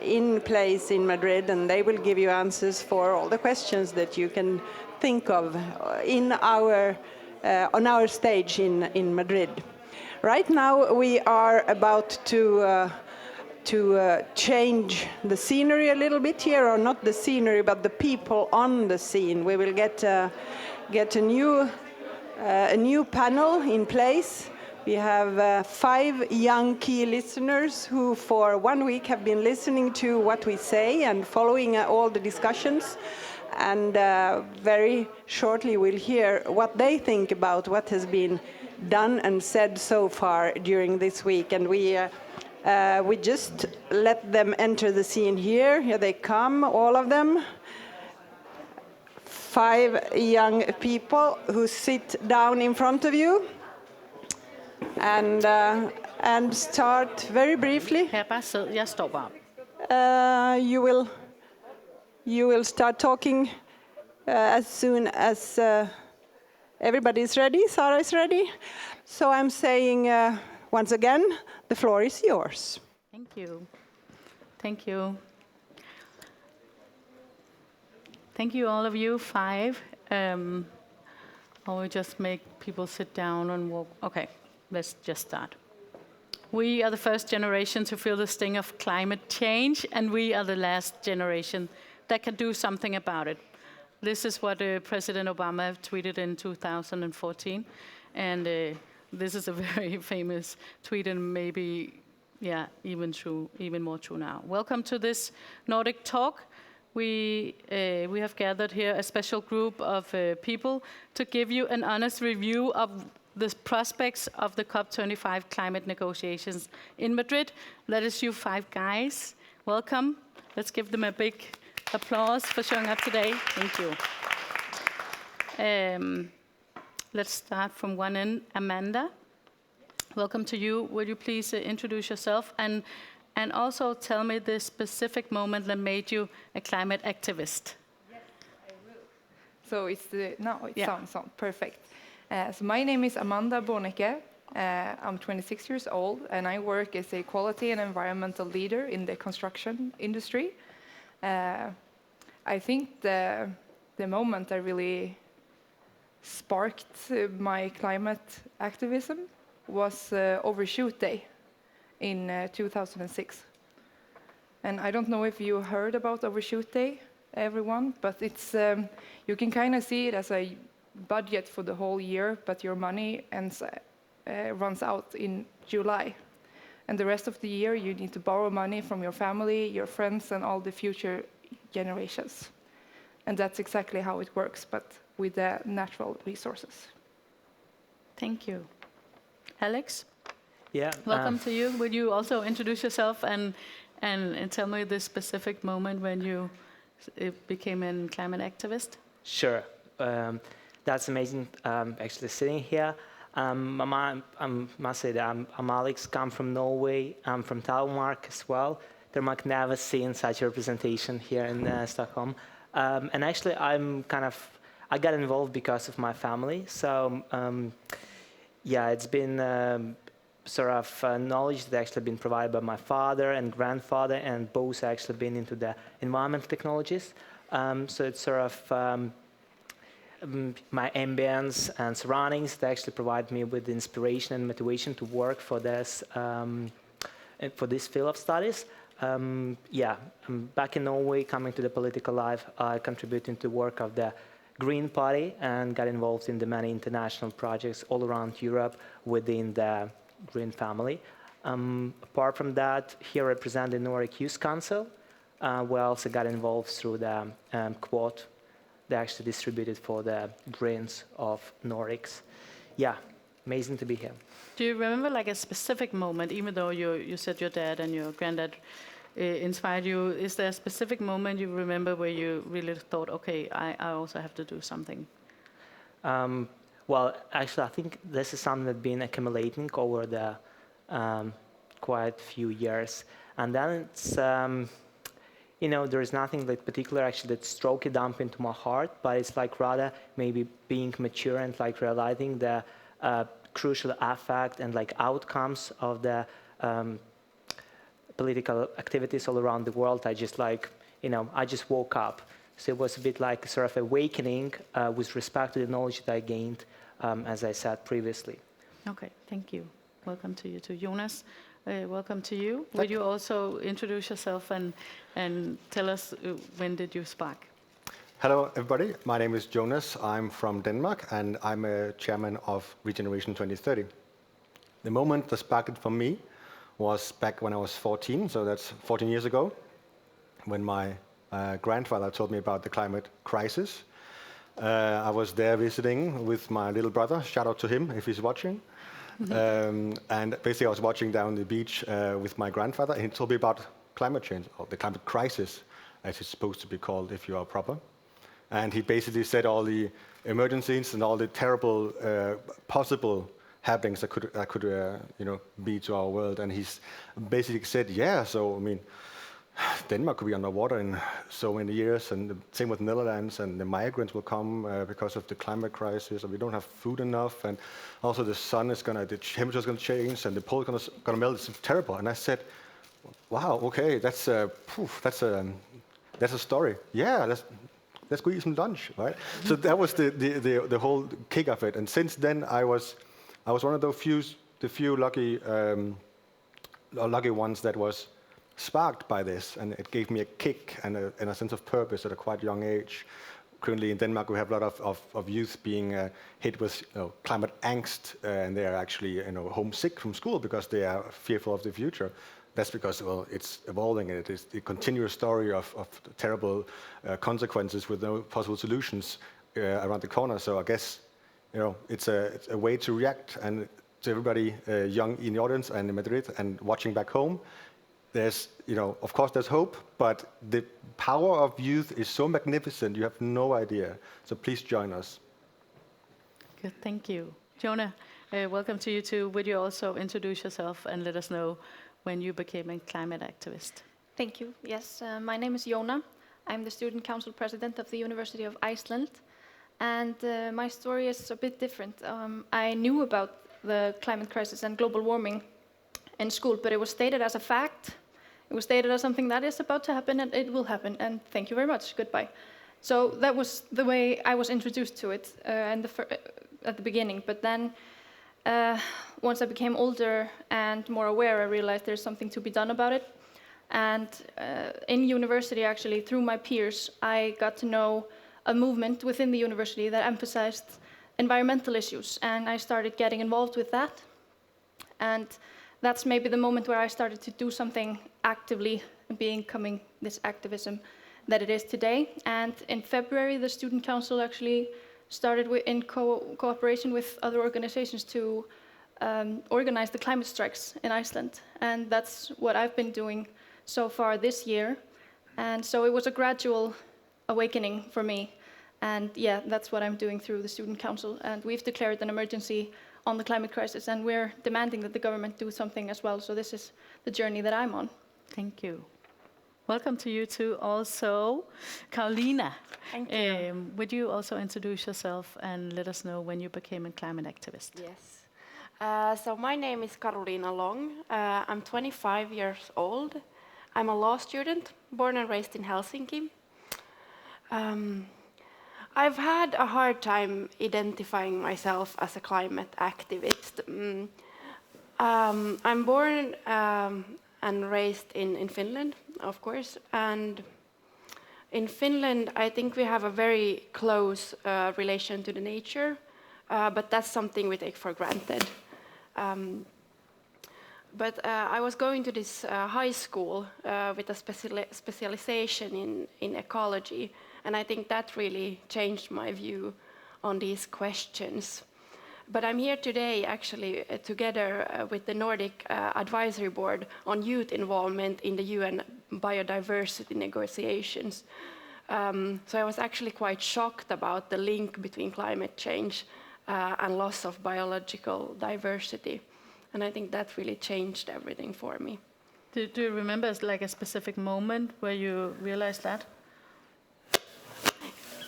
in place in Madrid, and they will give you answers for all the questions that you can think of on our stage in Madrid. Right now we are about to change the scenery a little bit here, or not the scenery, but the people on the scene. We will get a new panel in place. We have 5 young key listeners who for 1 week have been listening to what we say and following all the discussions. And very shortly we'll hear what they think about what has been done and said so far during this week. And we just let them enter the scene here. Here they come, all of them. 5 young people who sit down in front of you and start very briefly. Her bare sid, jeg står bare. You will start talking as soon as everybody is ready. Sara is ready. So I'm saying once again, the floor is yours. Thank you. Thank you. Thank you, all of you, 5. I will just make people sit down and walk. Okay, let's just start. We are the first generation to feel the sting of climate change, and we are the last generation that can do something about it. This is what President Obama tweeted in 2014, and this is a very famous tweet, and maybe, even more true now. Welcome to this Nordic Talk. We have gathered here a special group of people to give you an honest review of the prospects of the COP25 climate negotiations in Madrid. That is you 5 guys. Welcome. Let's give them a big applause for showing up today. Thank you. Let's start from one end. Amanda, welcome to you. Would you please introduce yourself and also tell me the specific moment that made you a climate activist? Yes. So it's it Yeah. sounds perfect. So my name is Amanda Bonica. I'm 26 years old, and I work as a quality and environmental leader in the construction industry. I think the moment I really sparked my climate activism was Overshoot Day in 2006. And I don't know if you heard about Overshoot Day, everyone, but it's you can kind of see it as a budget for the whole year, but your money runs out in July. And the rest of the year, you need to borrow money from your family, your friends, and all the future generations. And that's exactly how it works, but with the natural resources. Thank you. Alex, Yeah. welcome to you. Would you also introduce yourself and tell me the specific moment when you became a climate activist? Sure. That's amazing. Actually, sitting here. I must say that I'm Alex. Come from Norway. I'm from Denmark as well. Denmark never seen such a representation here in Stockholm. And actually, I got involved because of my family. So yeah, it's been sort of knowledge that actually been provided by my father and grandfather, and both actually been into the environmental technologies. So it's sort of my ambience and surroundings that actually provide me with inspiration and motivation to work for this field of studies. Yeah, I'm back in Norway, coming to the political life, contributing to the work of the Green Party, and got involved in the many international projects all around Europe within the Green family. Apart from that, here I represent the Nordic Youth Council, where I also got involved through the quote they actually distributed for the Greens of Nordics. Yeah, amazing to be here. Do you remember like a specific moment, even though you said your dad and your granddad inspired you, is there a specific moment you remember where you really thought, okay, I also have to do something? Well, actually, I think this is something that's been accumulating over the quite few years. And then it's, there is nothing like particular actually that struck a dump into my heart, but it's like rather maybe being mature and like realizing the crucial effect and like outcomes of the political activities all around the world. I just I just woke up. So it was a bit like sort of awakening with respect to the knowledge that I gained, as I said previously. Okay, thank you. Welcome to you too. Jonas, welcome to you. Would you also introduce yourself and tell us when did you spark? Hello, everybody. My name is Jonas. I'm from Denmark, and I'm a chairman of Regeneration 2030. The moment that sparked it for me was back when I was 14, so that's 14 years ago, when my grandfather told me about the climate crisis. I was there visiting with my little brother. Shout out to him if he's watching. And basically I was watching down the beach with my grandfather, and he told me about climate change, or the climate crisis, as it's supposed to be called if you are proper. And he basically said all the emergencies and all the terrible possible happenings that could be to our world. And he's basically said, yeah, so I mean, Denmark could be underwater in so many years, and the same with Netherlands, and the migrants will come because of the climate crisis, and we don't have food enough, and also the temperature's gonna change, and the pole's gonna melt. It's terrible. And I said, wow, okay, that's a story. Yeah, let's go eat some lunch, right? So that was the whole kick of it. And since then, I was one of the few lucky ones that was sparked by this, and it gave me a kick and a sense of purpose at a quite young age. Currently in Denmark, we have a lot of youth being hit with climate angst, and they are actually homesick from school because they are fearful of the future. That's because, well, it's evolving, and it is the continuous story of terrible consequences with no possible solutions around the corner. So I guess, it's a way to react. And to everybody young in the audience and in Madrid and watching back home, there's, of course there's hope, but the power of youth is so magnificent, you have no idea. So please join us. Good, thank you. Jonah, welcome to you too. Would you also introduce yourself and let us know when you became a climate activist? Thank you. Yes, my name is Yana. I'm the Student Council President of the University of Iceland. And my story is a bit different. I knew about the climate crisis and global warming in school, but it was stated as a fact. It was stated as something that is about to happen and it will happen, and thank you very much, goodbye. So that was the way I was introduced to it at the beginning. But then once I became older and more aware, I realized there's something to be done about it. And in university, actually, through my peers, I got to know a movement within the university that emphasized environmental issues, and I started getting involved with that. And that's maybe the moment where I started to do something actively, becoming this activism that it is today. And in February, the Student Council actually started in cooperation with other organizations to organize the climate strikes in Iceland. And that's what I've been doing so far this year. And so it was a gradual awakening for me. And yeah, that's what I'm doing through the Student Council. And we've declared an emergency on the climate crisis, and we're demanding that the government do something as well. So this is the journey that I'm on. Thank you. Welcome to you too also. Karolina, Thank you. Would you also introduce yourself and let us know when you became a climate activist? Yes. So my name is Karolina Long. I'm 25 years old. I'm a law student, born and raised in Helsinki. I've had a hard time identifying myself as a climate activist. I'm born and raised in Finland, of course, and in Finland I think we have a very close relation to the nature, but that's something we take for granted. But I was going to this high school with a specialization in ecology, and I think that really changed my view on these questions. But I'm here today actually together with the Nordic Advisory Board on youth involvement in the UN biodiversity negotiations. So I was actually quite shocked about the link between climate change and loss of biological diversity. And I think that really changed everything for me. Do you remember like a specific moment where you realized that?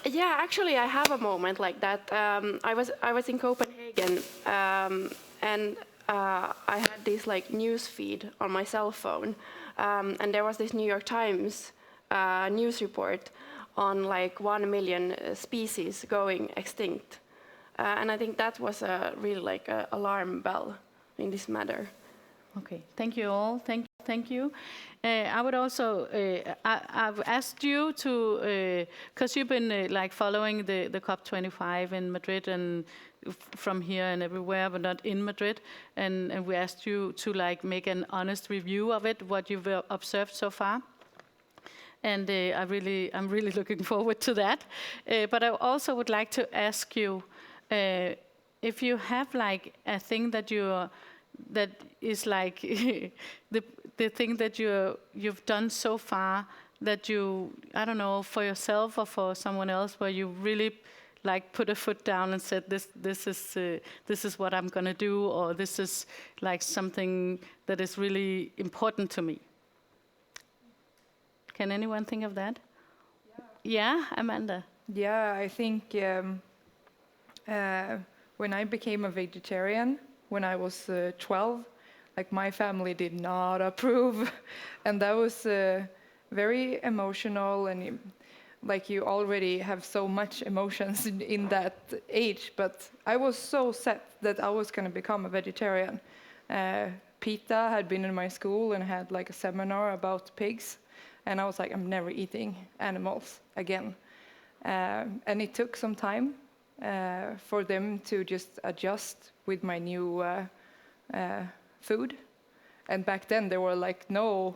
Yeah, actually, I have a moment like that. I was in Copenhagen, and I had this like news feed on my cell phone, and there was this New York Times news report on like 1 million species going extinct, and I think that was really like an alarm bell in this matter. Okay, thank you all. Thank you. I would also, I've asked you to, because you've been like following the COP25 in Madrid and from here and everywhere, but not in Madrid. And we asked you to like make an honest review of it, what you've observed so far. And I'm really looking forward to that. But I also would like to ask you if you have like a thing that is like the thing that you've done so far that you, I don't know, for yourself or for someone else, where you really like put a foot down and said this is what I'm gonna do, or this is like something that is really important to me. Can anyone think of that? Yeah, Amanda. Yeah, I think when I became a vegetarian when I was 12, like my family did not approve, and that was very emotional, and like you already have so much emotions in that age, but I was so set that I was going to become a vegetarian. PETA had been in my school and had like a seminar about pigs, and I was like, I'm never eating animals again. And it took some time for them to just adjust with my new food. And back then there were like no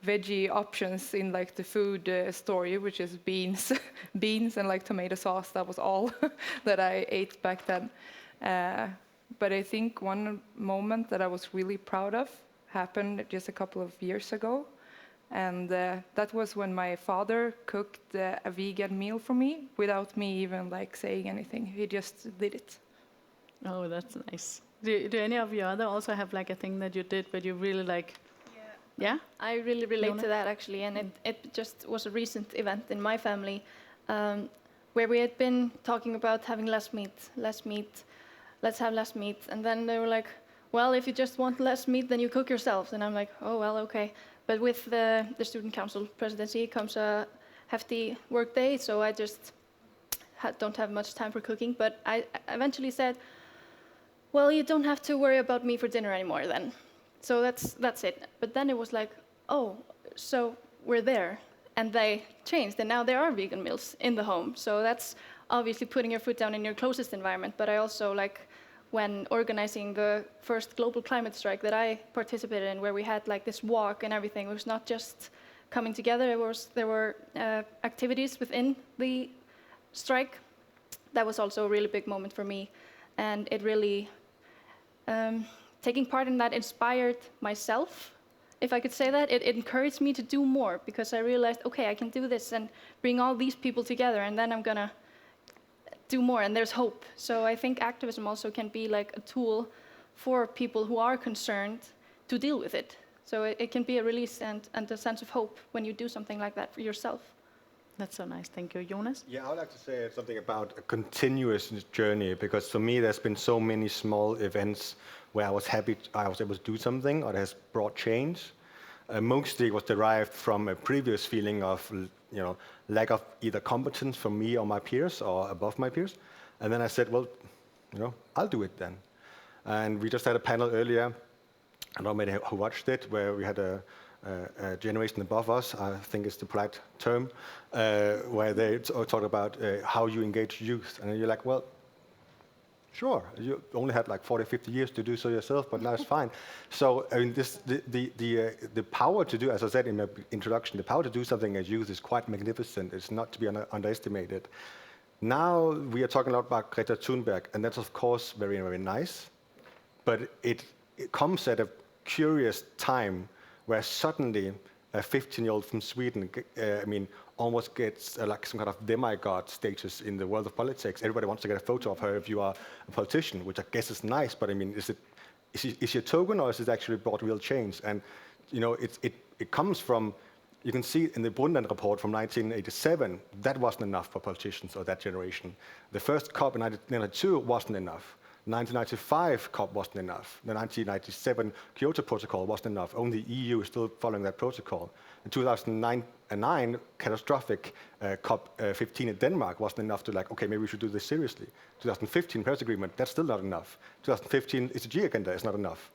veggie options in like the food store, which is beans and like tomato sauce. That was all that I ate back then. But I think one moment that I was really proud of happened just a couple of years ago. And that was when my father cooked a vegan meal for me without me even like saying anything. He just did it. Oh, that's nice. Do any of you other also have like a thing that you did but you really like? Yeah? I really relate Yana? to that actually, and it just was a recent event in my family. where we had been talking about having less meat, let's have less meat. And then they were like, well, if you just want less meat, then you cook yourselves. And I'm like, oh, well, okay. But with the student council presidency comes a hefty work day, so I just don't have much time for cooking. But I eventually said, well, you don't have to worry about me for dinner anymore then. So that's it. But then it was like, oh, so we're there. And they changed, and now there are vegan meals in the home. So that's obviously putting your foot down in your closest environment. But I also, like, when organizing the first global climate strike that I participated in, where we had like this walk and everything, it was not just coming together, there were activities within the strike. That was also a really big moment for me. And it really, taking part in that inspired myself, if I could say that. It encouraged me to do more, because I realized, okay, I can do this and bring all these people together, and then I'm gonna do more, and there's hope. So I think activism also can be like a tool for people who are concerned to deal with it. So it can be a release and a sense of hope when you do something like that for yourself. That's so nice. Thank you. Jonas? Yeah, I would like to say something about a continuous journey, because for me there's been so many small events where I was happy I was able to do something, or it has brought change. Mostly it was derived from a previous feeling of lack of either competence from me or my peers, or above my peers. And then I said, well, I'll do it then. And we just had a panel earlier, I don't know many who watched it, where we had a generation above us, I think it's the polite term, where they talk about how you engage youth. And you're like, well, sure, you only had like 40, 50 years to do so yourself, but now it's fine. So I mean, the power to do, as I said in my introduction, the power to do something as youth is quite magnificent. It's not to be underestimated. Now we are talking a lot about Greta Thunberg, and that's of course very, very nice, but it comes at a curious time where suddenly a 15-year-old from Sweden, almost gets like some kind of demigod status in the world of politics. Everybody wants to get a photo of her if you are a politician, which I guess is nice, but I mean, is she a token, or is it actually brought real change? And it comes from, you can see in the Brundtland report from 1987, that wasn't enough for politicians of that generation. The first COP in 1992 wasn't enough. 1995 COP wasn't enough. The 1997 Kyoto Protocol wasn't enough. Only the EU is still following that protocol. In 2009, catastrophic COP15 in Denmark wasn't enough to okay, maybe we should do this seriously. 2015 Paris Agreement, that's still not enough. 2015 ESG agenda is not enough.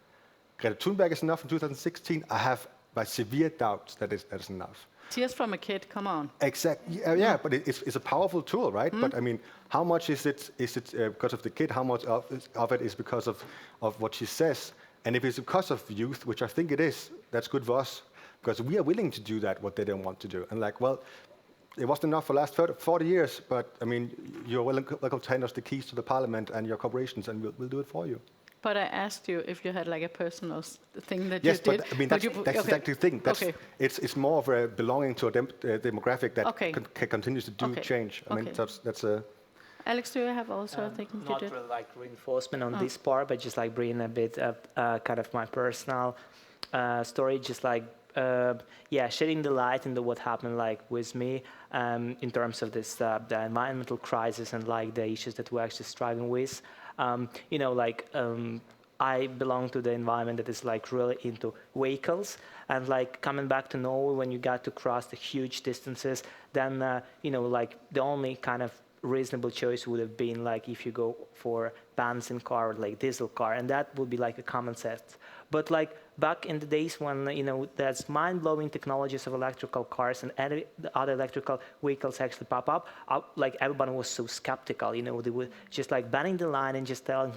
Greta Thunberg is enough in 2016. I have my severe doubts that is enough. Tears from a kid, come on. Exactly. Yeah, but it's a powerful tool, right? But I mean, how much is it because of the kid? How much of it is because of what she says? And if it's because of youth, which I think it is, that's good for us, because we are willing to do that, what they don't want to do. And it wasn't enough for the last 40 years, but I mean, you're welcome to hand us the keys to the parliament and your corporations, and we'll do it for you. But I asked you if you had like a personal thing that you did. Yes, but I mean, that's exactly the thing. It's more of a belonging to a demographic that continues to do change. I mean, that's a... Alex, do you have also a thing you not did? really like reinforcement on this part, but just like bringing a bit of kind of my personal story, just like shedding the light into what happened with me in terms of this the environmental crisis and the issues that we're actually striving with. I belong to the environment that is really into vehicles, and coming back to Norway, when you got to cross the huge distances, then the only kind of reasonable choice would have been if you go for benzene car or diesel car, and that would be a common sense. But back in the days when there's mind-blowing technologies of electrical cars and other electrical vehicles actually pop up, everybody was so skeptical. They were just banning the line and just telling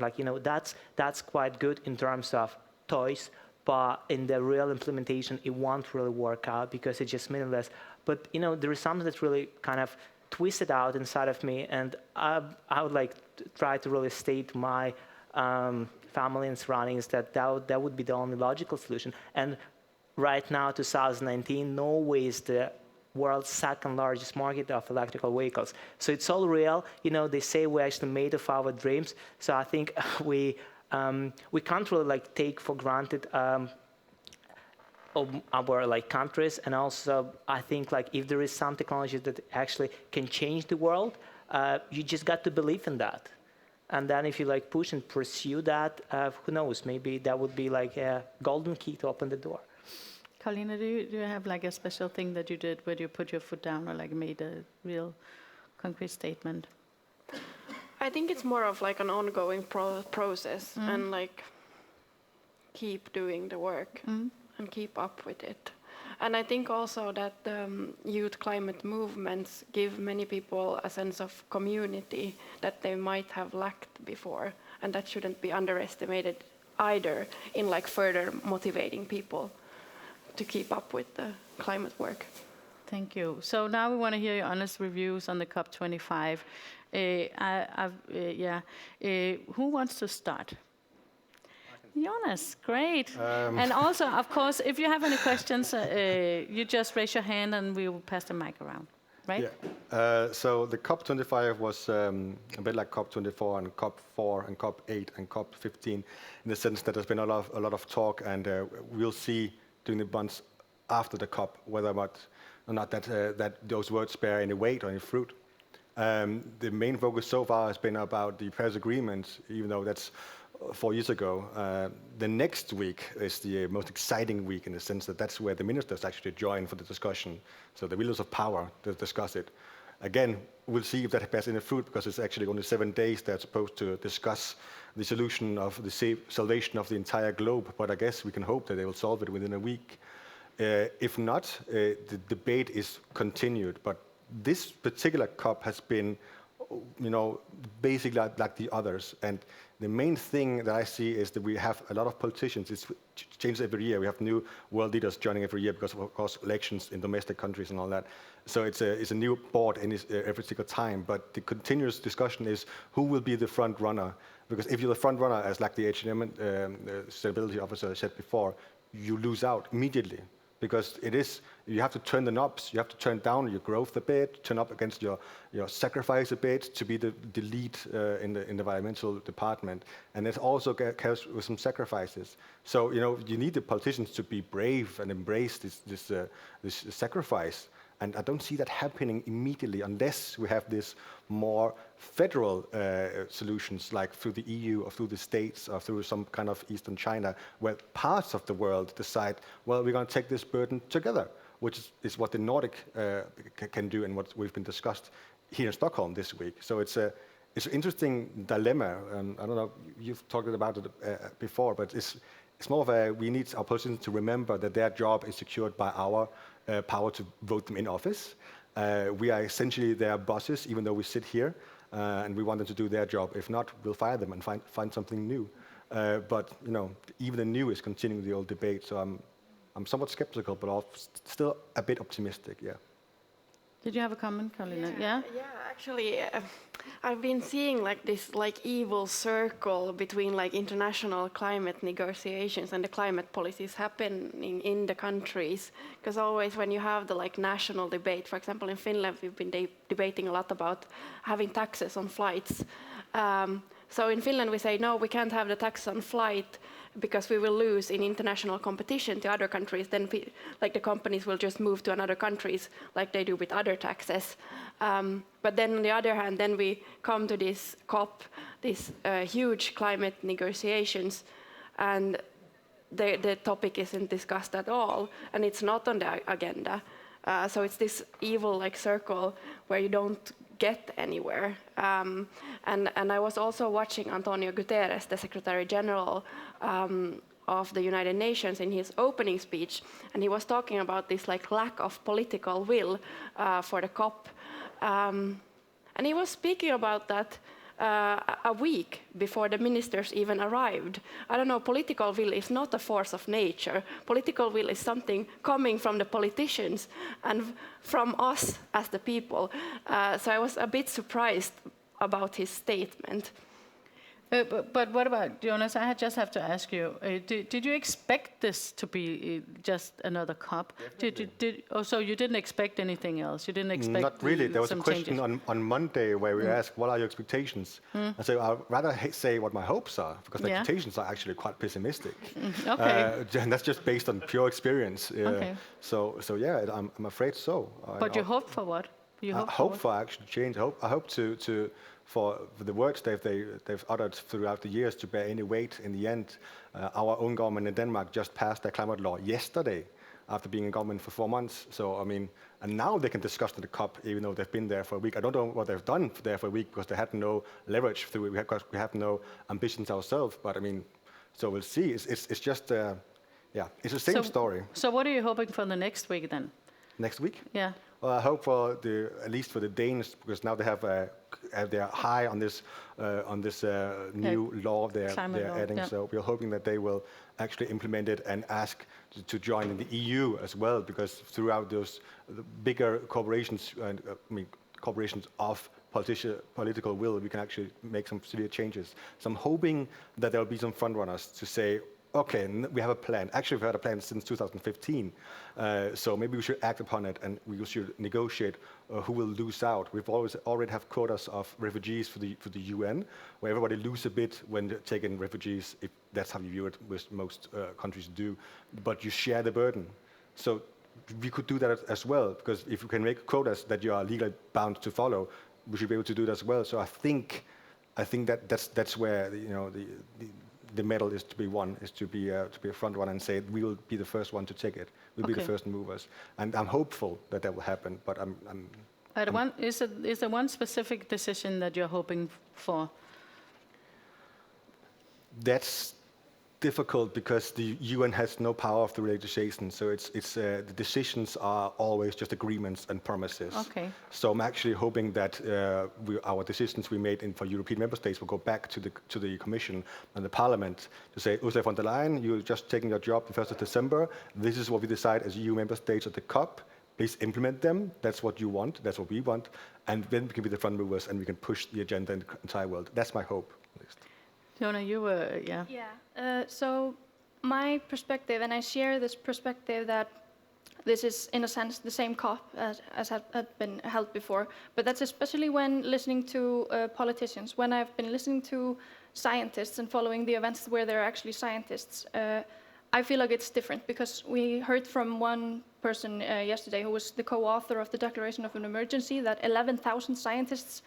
that's quite good in terms of toys, but in the real implementation it won't really work out because it's just meaningless. But there is something that really kind of twisted out inside of me, and I would try to really state my family and surroundings that would be the only logical solution. And right now, 2019, Norway is the world's second largest market of electrical vehicles. So it's all real. They say we're actually made of our dreams. So I think we can't really take for granted our countries. And also I think if there is some technology that actually can change the world, You just got to believe in that. And then if you like push and pursue that, who knows, maybe that would be like a golden key to open the door. Karolina, do you have like a special thing that you did where you put your foot down or like made a real concrete statement? I think it's more of like an ongoing process and like keep doing the work and keep up with it. And I think also that youth climate movements give many people a sense of community that they might have lacked before, and that shouldn't be underestimated either in like further motivating people to keep up with the climate work. Thank you. So now we want to hear your honest reviews on the COP25. Who wants to start? Jonas, great. And also, of course, if you have any questions, you just raise your hand and we will pass the mic around, right? Yeah. So the COP25 was a bit like COP24 and COP4 and COP8 and COP15 in the sense that there's been a lot of talk, and we'll see during the months after the COP whether or not that those words bear any weight or any fruit. The main focus so far has been about the Paris Agreement, even though that's 4 years ago. The next week is the most exciting week in the sense that that's where the ministers actually join for the discussion. So the wielders of power to discuss it. Again, we'll see if that bears any fruit, because it's actually only 7 days they're supposed to discuss the solution of the salvation of the entire globe. But I guess we can hope that they will solve it within a week. If not, the debate is continued. But this particular COP has been, basically like the others. And the main thing that I see is that we have a lot of politicians. It's changed every year. We have new world leaders joining every year because of course, elections in domestic countries and all that. So it's a new board every single time. But the continuous discussion is who will be the front runner. Because if you're the front runner, as like the H&M sustainability officer said before, you lose out immediately. Because you have to turn the knobs, you have to turn down your growth a bit, turn up against your sacrifice a bit to be the lead in the environmental department. And it also comes with some sacrifices. So, you need the politicians to be brave and embrace this sacrifice. And I don't see that happening immediately unless we have this more federal solutions, like through the EU or through the States or through some kind of Eastern China, where parts of the world decide, well, we're going to take this burden together, which is what the Nordic can do and what we've been discussed here in Stockholm this week. So it's an interesting dilemma. I don't know, you've talked about it before, but it's more of we need our politicians to remember that their job is secured by our power to vote them in office. We are essentially their bosses, even though we sit here, and we want them to do their job. If not, we'll fire them and find something new. But even the new is continuing the old debate. So I'm somewhat skeptical, but still a bit optimistic. Yeah. Did you have a comment, Karolina? Yeah. Actually, I've been seeing like this evil circle between like international climate negotiations and the climate policies happening in the countries. Because always when you have the national debate, for example, in Finland, we've been debating a lot about having taxes on flights. So in Finland, we say, no, we can't have the tax on flight because we will lose in international competition to other countries. Then the companies will just move to another countries like they do with other taxes. But then on the other hand, then we come to this COP, this huge climate negotiations, and the topic isn't discussed at all, and it's not on the agenda. So it's this evil circle where you don't get anywhere. And I was also watching Antonio Guterres, the Secretary General of the United Nations, in his opening speech, and he was talking about this lack of political will for the COP. And he was speaking about that a week before the ministers even arrived. I don't know, political will is not a force of nature. Political will is something coming from the politicians and from us as the people. So I was a bit surprised about his statement. But what about, Jonas, I just have to ask you, did you expect this to be just another COP? So you didn't expect anything else? You didn't expect Not really. There was a question changes? on Monday where we asked, what are your expectations? And so I'd rather say what my hopes are, because the expectations are actually quite pessimistic. Okay. And that's just based on pure experience. Okay. So yeah, I'm afraid so. But you hoped for what? You I hope hope for? for actual change. I hope for the words they've uttered throughout the years to bear any weight in the end. Our own government in Denmark just passed their climate law yesterday, after being in government for 4 months. So I mean, and now they can discuss in the COP, even though they've been there for a week. I don't know what they've done there for a week because they had no leverage through it. We have no ambitions ourselves. But I mean, so we'll see. It's just it's the same story. So what are you hoping for the next week then? Next week? Yeah. Well, I hope for at least for the Danes, because now they they're high on this new law they're adding. Yeah. So we're hoping that they will actually implement it and ask to join in the EU as well, because throughout the bigger corporations and corporations of political will, we can actually make some severe changes. So I'm hoping that there will be some front runners to say, okay, we have a plan. Actually, we've had a plan since 2015. So maybe we should act upon it, and we should negotiate who will lose out. We've already have quotas of refugees for the UN, where everybody lose a bit when they take in refugees, if that's how you view it, which most countries do. But you share the burden. So we could do that as well, because if you can make quotas that you are legally bound to follow, we should be able to do that as well. So I think that's where the medal is to be won, is to be a front runner and say we will be the first one to take it. We'll be the first movers, and I'm hopeful that will happen. But Is there one specific decision that you're hoping for? That's difficult because the UN has no power of the legislation, so the decisions are always just agreements and promises. Okay. So I'm actually hoping that our decisions we made for European member states will go back to the Commission and the Parliament to say, Ursula von der Leyen, you're just taking your job the 1st of December. This is what we decide as EU member states at the COP. Please implement them. That's what you want. That's what we want. And then we can be the front movers and we can push the agenda in the entire world. That's my hope, at least. Jona, you were, yeah. Yeah. So my perspective, and I share this perspective that this is, in a sense, the same COP as had been held before. But that's especially when listening to politicians. When I've been listening to scientists and following the events where they're actually scientists, I feel like it's different, because we heard from one person yesterday who was the co-author of the Declaration of an Emergency that 11,000 scientists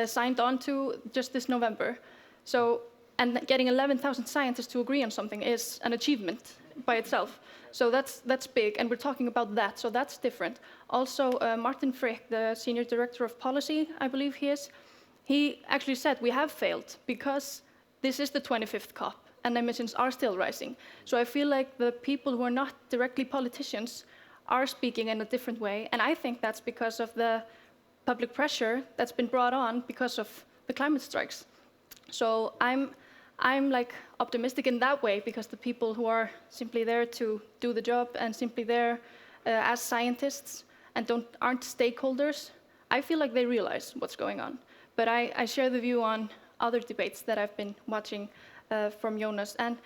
signed on to just this November. So, and getting 11,000 scientists to agree on something is an achievement by itself. So that's big, and we're talking about that, so that's different. Also, Martin Frick, the Senior Director of Policy, I believe he is, he actually said we have failed because this is the 25th COP and emissions are still rising. So I feel like the people who are not directly politicians are speaking in a different way, and I think that's because of the public pressure that's been brought on because of the climate strikes. So I'm like optimistic in that way, because the people who are simply there to do the job and simply there as scientists and aren't stakeholders, I feel like they realize what's going on. But I share the view on other debates that I've been watching from Jonas. And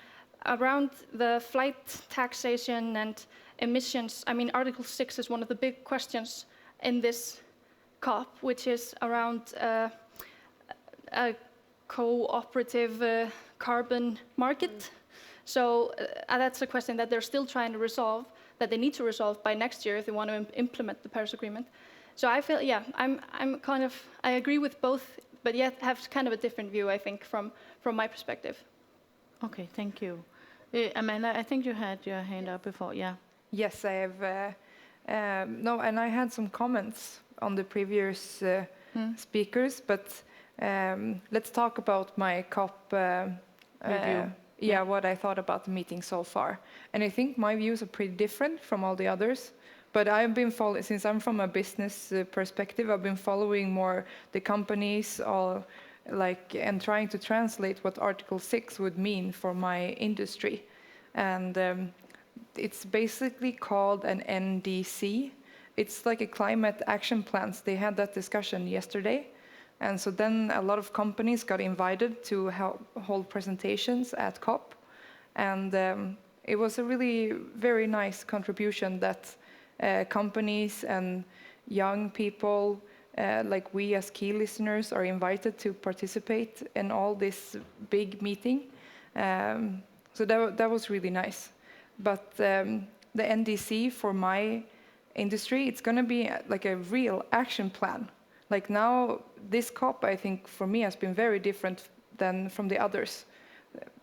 around the flight taxation and emissions, I mean, Article 6 is one of the big questions in this COP, which is around a cooperative carbon market. So that's a question that they're still trying to resolve, that they need to resolve by next year if they want to implement the Paris Agreement. So I feel, yeah, I'm kind of, I agree with both, but yet have kind of a different view, I think, from my perspective. Okay, thank you. Amanda, I think you had your hand up before, yeah. Yes, I have. No, and I had some comments on the previous speakers, but let's talk about my COP review. Yeah, what I thought about the meeting so far. And I think my views are pretty different from all the others. But I've been following, since I'm from a business perspective, I've been following more the companies, and trying to translate what Article 6 would mean for my industry. And it's basically called an NDC. It's like a climate action plans. They had that discussion yesterday. And so then a lot of companies got invited to hold presentations at COP. And it was a really very nice contribution that companies and young people, like we as key listeners, are invited to participate in all this big meeting. So that was really nice. But the NDC for my industry, it's going to be like a real action plan. Like now, this COP, I think, for me, has been very different than from the others.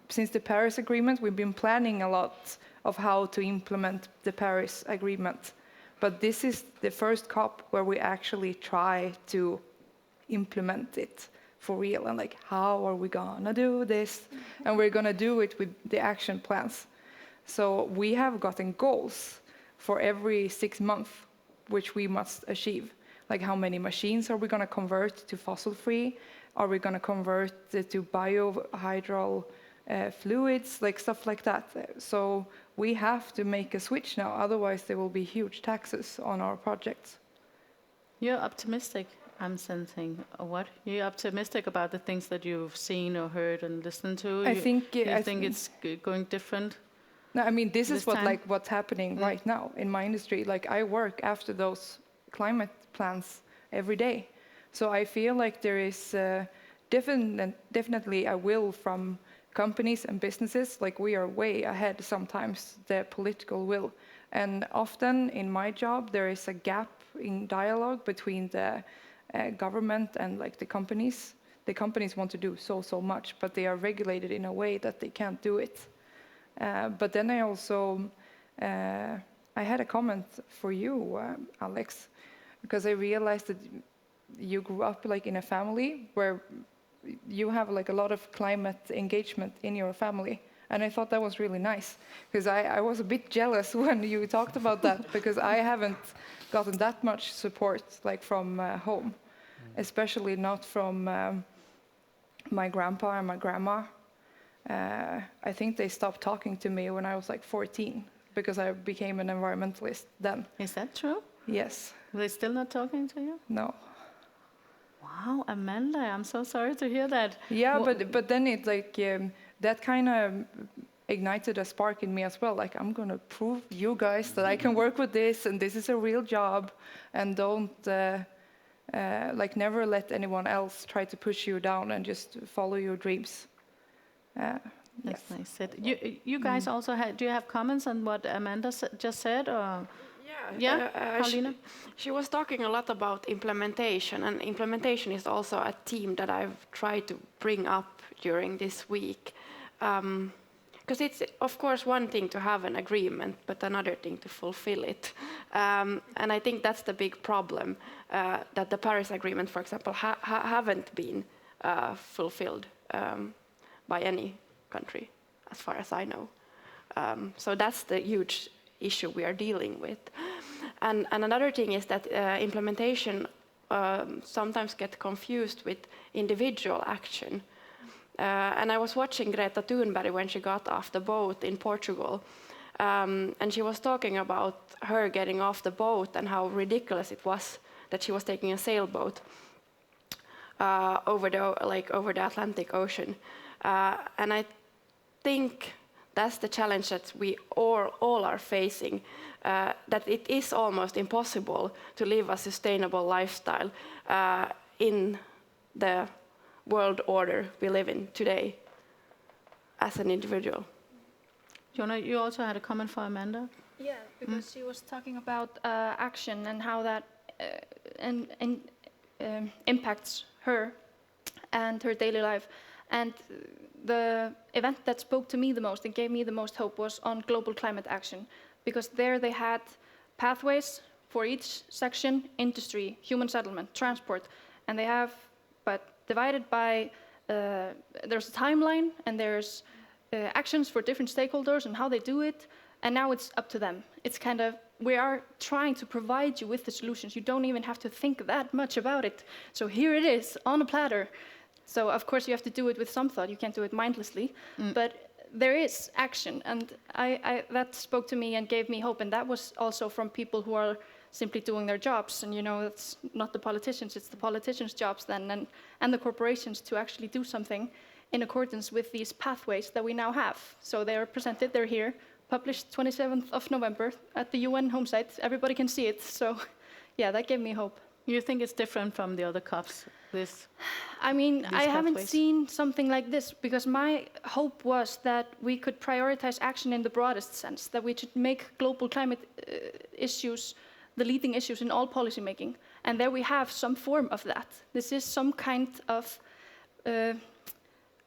Since the Paris Agreement, we've been planning a lot of how to implement the Paris Agreement. But this is the first COP where we actually try to implement it for real. And like, how are we gonna do this? And we're gonna do it with the action plans. So we have gotten goals for every 6 months, which we must achieve. Like how many machines are we gonna convert to fossil-free? Are we gonna convert to biohydral fluids, like stuff like that? So we have to make a switch now, otherwise there will be huge taxes on our projects. You're optimistic, I'm sensing. What? You're optimistic about the things that you've seen or heard and listened to? I think it's going different? No, I mean, this is time? what's happening right now in my industry. Like I work after those climate plans every day. So I feel like there is definitely a will from companies and businesses. Like we are way ahead sometimes, the political will. And often in my job, there is a gap in dialogue between the government and like the companies. The companies want to do so much, but they are regulated in a way that they can't do it. But then I also, I had a comment for you, Alex, because I realized that you grew up like in a family where you have like a lot of climate engagement in your family. And I thought that was really nice, because I was a bit jealous when you talked about that, because I haven't gotten that much support like from home, especially not from my grandpa and my grandma. I think they stopped talking to me when I was like 14, because I became an environmentalist then. Is that true? Yes. Are they still not talking to you? No. Wow, Amanda, I'm so sorry to hear that. Yeah, but then it like that kind of ignited a spark in me as well. Like I'm gonna prove you guys that I can work with this, and this is a real job, and don't like never let anyone else try to push you down, and just follow your dreams. That's nice said. You guys also do you have comments on what Amanda just said, or? Yeah, Karolina? She was talking a lot about implementation, and implementation is also a theme that I've tried to bring up during this week. Because it's, of course, one thing to have an agreement, but another thing to fulfill it. And I think that's the big problem, that the Paris Agreement, for example, haven't been fulfilled by any country, as far as I know. So that's the huge issue we are dealing with. And another thing is that implementation sometimes gets confused with individual action. And I was watching Greta Thunberg when she got off the boat in Portugal, and she was talking about her getting off the boat and how ridiculous it was that she was taking a sailboat over the Atlantic Ocean. And I think that's the challenge that we all are facing, that it is almost impossible to live a sustainable lifestyle in the world order we live in today as an individual. Jonah, you also had a comment for Amanda? Yeah, because she was talking about action and how that impacts her and her daily life. And the event that spoke to me the most and gave me the most hope was on global climate action, because there they had pathways for each section: industry, human settlement, transport, and they have, but divided by, there's a timeline and there's actions for different stakeholders and how they do it, and now it's up to them. It's kind of, we are trying to provide you with the solutions. You don't even have to think that much about it. So here it is on a platter. So of course you have to do it with some thought. You can't do it mindlessly, but there is action, and I that spoke to me and gave me hope. And that was also from people who are simply doing their jobs. And you know, it's not the politicians; it's the politicians' jobs then, and the corporations to actually do something in accordance with these pathways that we now have. So they are presented. They're here, published 27th of November at the UN home site. Everybody can see it. So, yeah, that gave me hope. You think it's different from the other COPs? I mean, I haven't seen something like this, because my hope was that we could prioritize action in the broadest sense, that we should make global climate issues the leading issues in all policymaking. And there we have some form of that. This is some kind of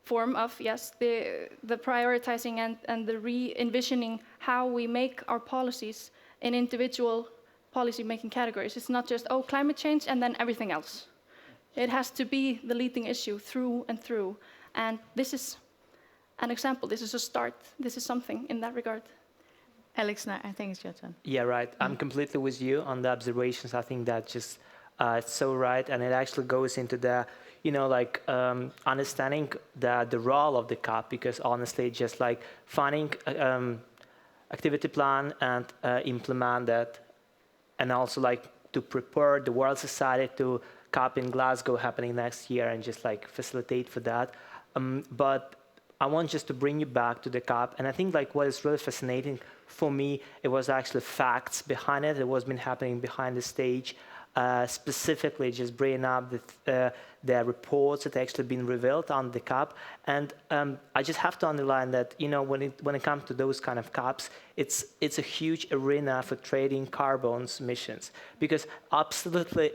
form of, yes, the prioritizing and the re-envisioning how we make our policies in individual policy-making categories. It's not just, oh, climate change and then everything else. It has to be the leading issue through and through. And this is an example. This is a start. This is something in that regard. Alex, I think it's your turn. Yeah, right. I'm completely with you on the observations. I think that just it's so right, and it actually goes into the, understanding the role of the COP, because honestly, just like finding activity plan and implement that, and also like to prepare the world society to COP in Glasgow happening next year and just like facilitate for that. But I want just to bring you back to the COP, and I think like what is really fascinating for me, it was actually facts behind it. It was been happening behind the stage, specifically just bringing up the reports that actually been revealed on the COP. And I just have to underline that when it comes to those kind of COPs, it's a huge arena for trading carbon emissions, because absolutely.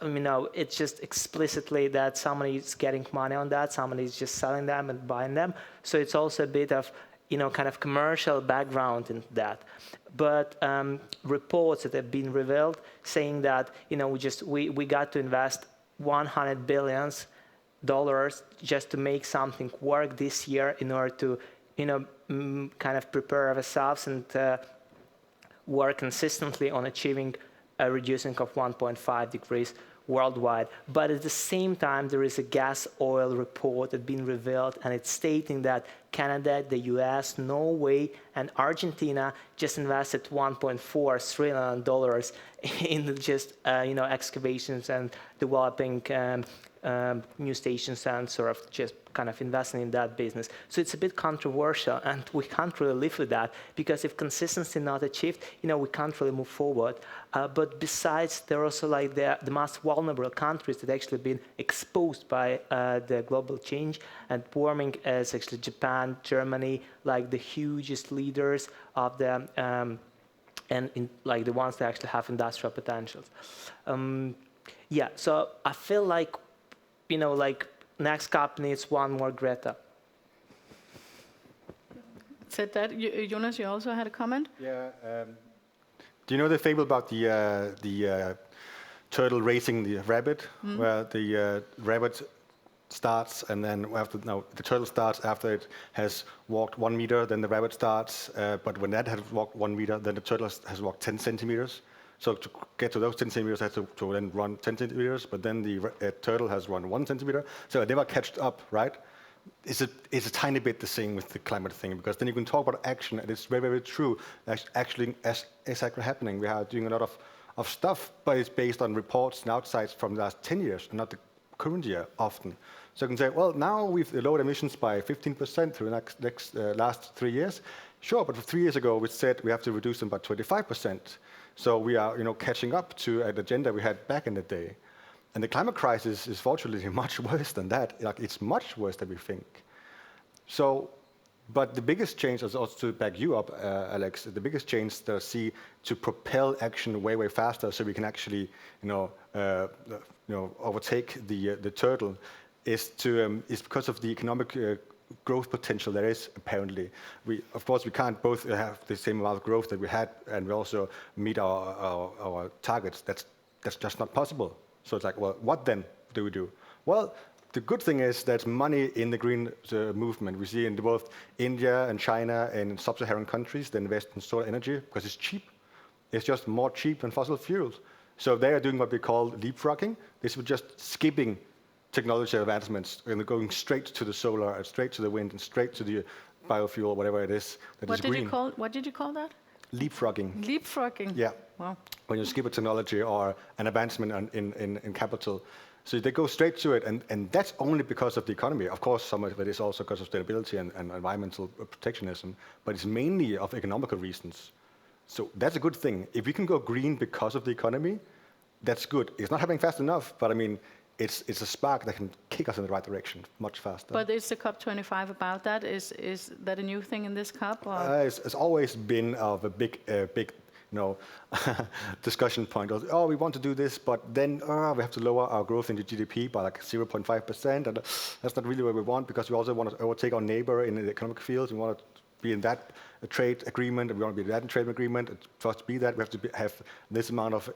It's just explicitly that somebody is getting money on that, somebody is just selling them and buying them. So it's also a bit of, kind of commercial background in that. But reports that have been revealed saying that, we got to invest $100 billion just to make something work this year in order to, kind of prepare ourselves and work consistently on achieving a reducing of 1.5 degrees worldwide. But at the same time, there is a gas oil report that's been revealed, and it's stating that Canada, the US, Norway, and Argentina just invested $1.4 trillion in just excavations and developing new stations and sort of just kind of investing in that business. So it's a bit controversial, and we can't really live with that, because if consistency not achieved, we can't really move forward. But besides, there are also like the most vulnerable countries that actually been exposed by the global change and warming, as actually Japan, Germany, like the hugest leaders of the like the ones that actually have industrial potentials. So I feel like next COP needs one more Greta. Said that, Jonas, you also had a comment? Yeah. Do you know the fable about the turtle racing the rabbit, where the rabbit starts, and then the turtle starts after it has walked 1 meter, then the rabbit starts, but when that has walked 1 meter, then the turtle has walked 10 centimeters. So to get to those 10 centimeters, I have to then run 10 centimeters, but then the turtle has run 1 centimeter, so it never catched up, right? It's a tiny bit the same with the climate thing, because then you can talk about action, and it's very, very true. That's actually exactly happening. We are doing a lot of stuff, but it's based on reports and outsides from the last 10 years, and not the current year often. So you can say, well, now we've lowered emissions by 15% through the last 3 years. Sure, but 3 years ago we said we have to reduce them by 25%. So we are, catching up to an agenda we had back in the day. And the climate crisis is fortunately much worse than that. Like, it's much worse than we think. So, but the biggest change is also to back you up, Alex. The biggest change that I see to propel action way, way faster, so we can actually, overtake the turtle, is because of the economic growth potential there is, apparently. Of course, we can't both have the same amount of growth that we had, and we also meet our targets. That's just not possible. So it's like, well, what then do we do? Well, the good thing is there's money in the green movement. We see in both India and China and sub-Saharan countries, they invest in solar energy because it's cheap. It's just more cheap than fossil fuels. So they are doing what we call leapfrogging. This is just skipping technology advancements and going straight to the solar and straight to the wind and straight to the biofuel, whatever it is that is green. What did you call that? Leapfrogging. Leapfrogging. Yeah. Wow. When you skip a technology or an advancement in capital. So they go straight to it, and that's only because of the economy. Of course, some of it is also because of sustainability and environmental protectionism, but it's mainly of economical reasons. So that's a good thing. If we can go green because of the economy, that's good. It's not happening fast enough, but I mean, it's a spark that can kick us in the right direction much faster. But is the COP25 about that? Is that a new thing in this COP? Or? It's always been of a big discussion point. Oh, we want to do this, but then we have to lower our growth in the GDP by like 0.5%, and that's not really what we want, because we also want to overtake our neighbor in the economic field. We want to be in that trade agreement, and we want to be in that trade agreement. And for us to be that, we have to have this amount of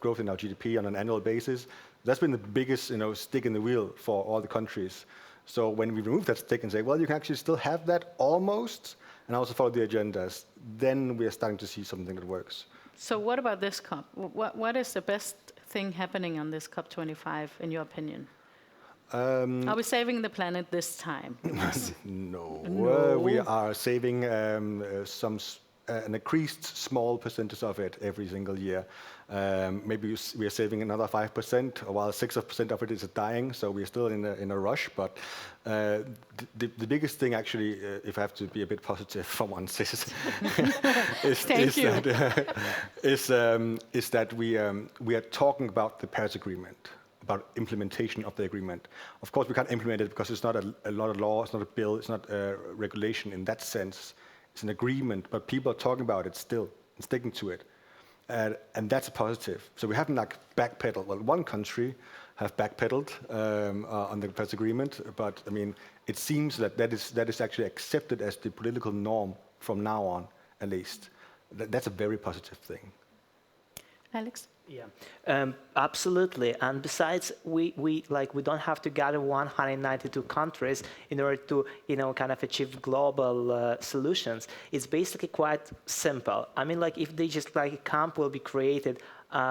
growth in our GDP on an annual basis. That's been the biggest, stick in the wheel for all the countries. So when we remove that stick and say, well, you can actually still have that almost, and also follow the agendas, then we are starting to see something that works. So what about this COP? What is the best thing happening on this COP25, in your opinion? Are we saving the planet this time? No. We are saving an increased small percentage of it every single year. Maybe we are saving another 5%, while 6% of it is dying, so we're still in a rush. But the biggest thing, actually, if I have to be a bit positive for once, is that we are talking about the Paris Agreement, about implementation of the agreement. Of course, we can't implement it because it's not a lot of law, it's not a bill, it's not a regulation in that sense. It's an agreement, but people are talking about it still and sticking to it. And that's a positive. So we haven't backpedaled. Well, one country have backpedaled on the Paris Agreement, but I mean, it seems that is actually accepted as the political norm from now on, at least. That's a very positive thing. Alex? Yeah, absolutely. And besides, we don't have to gather 192 countries in order to kind of achieve global solutions. It's basically quite simple. I mean, if they just a camp will be created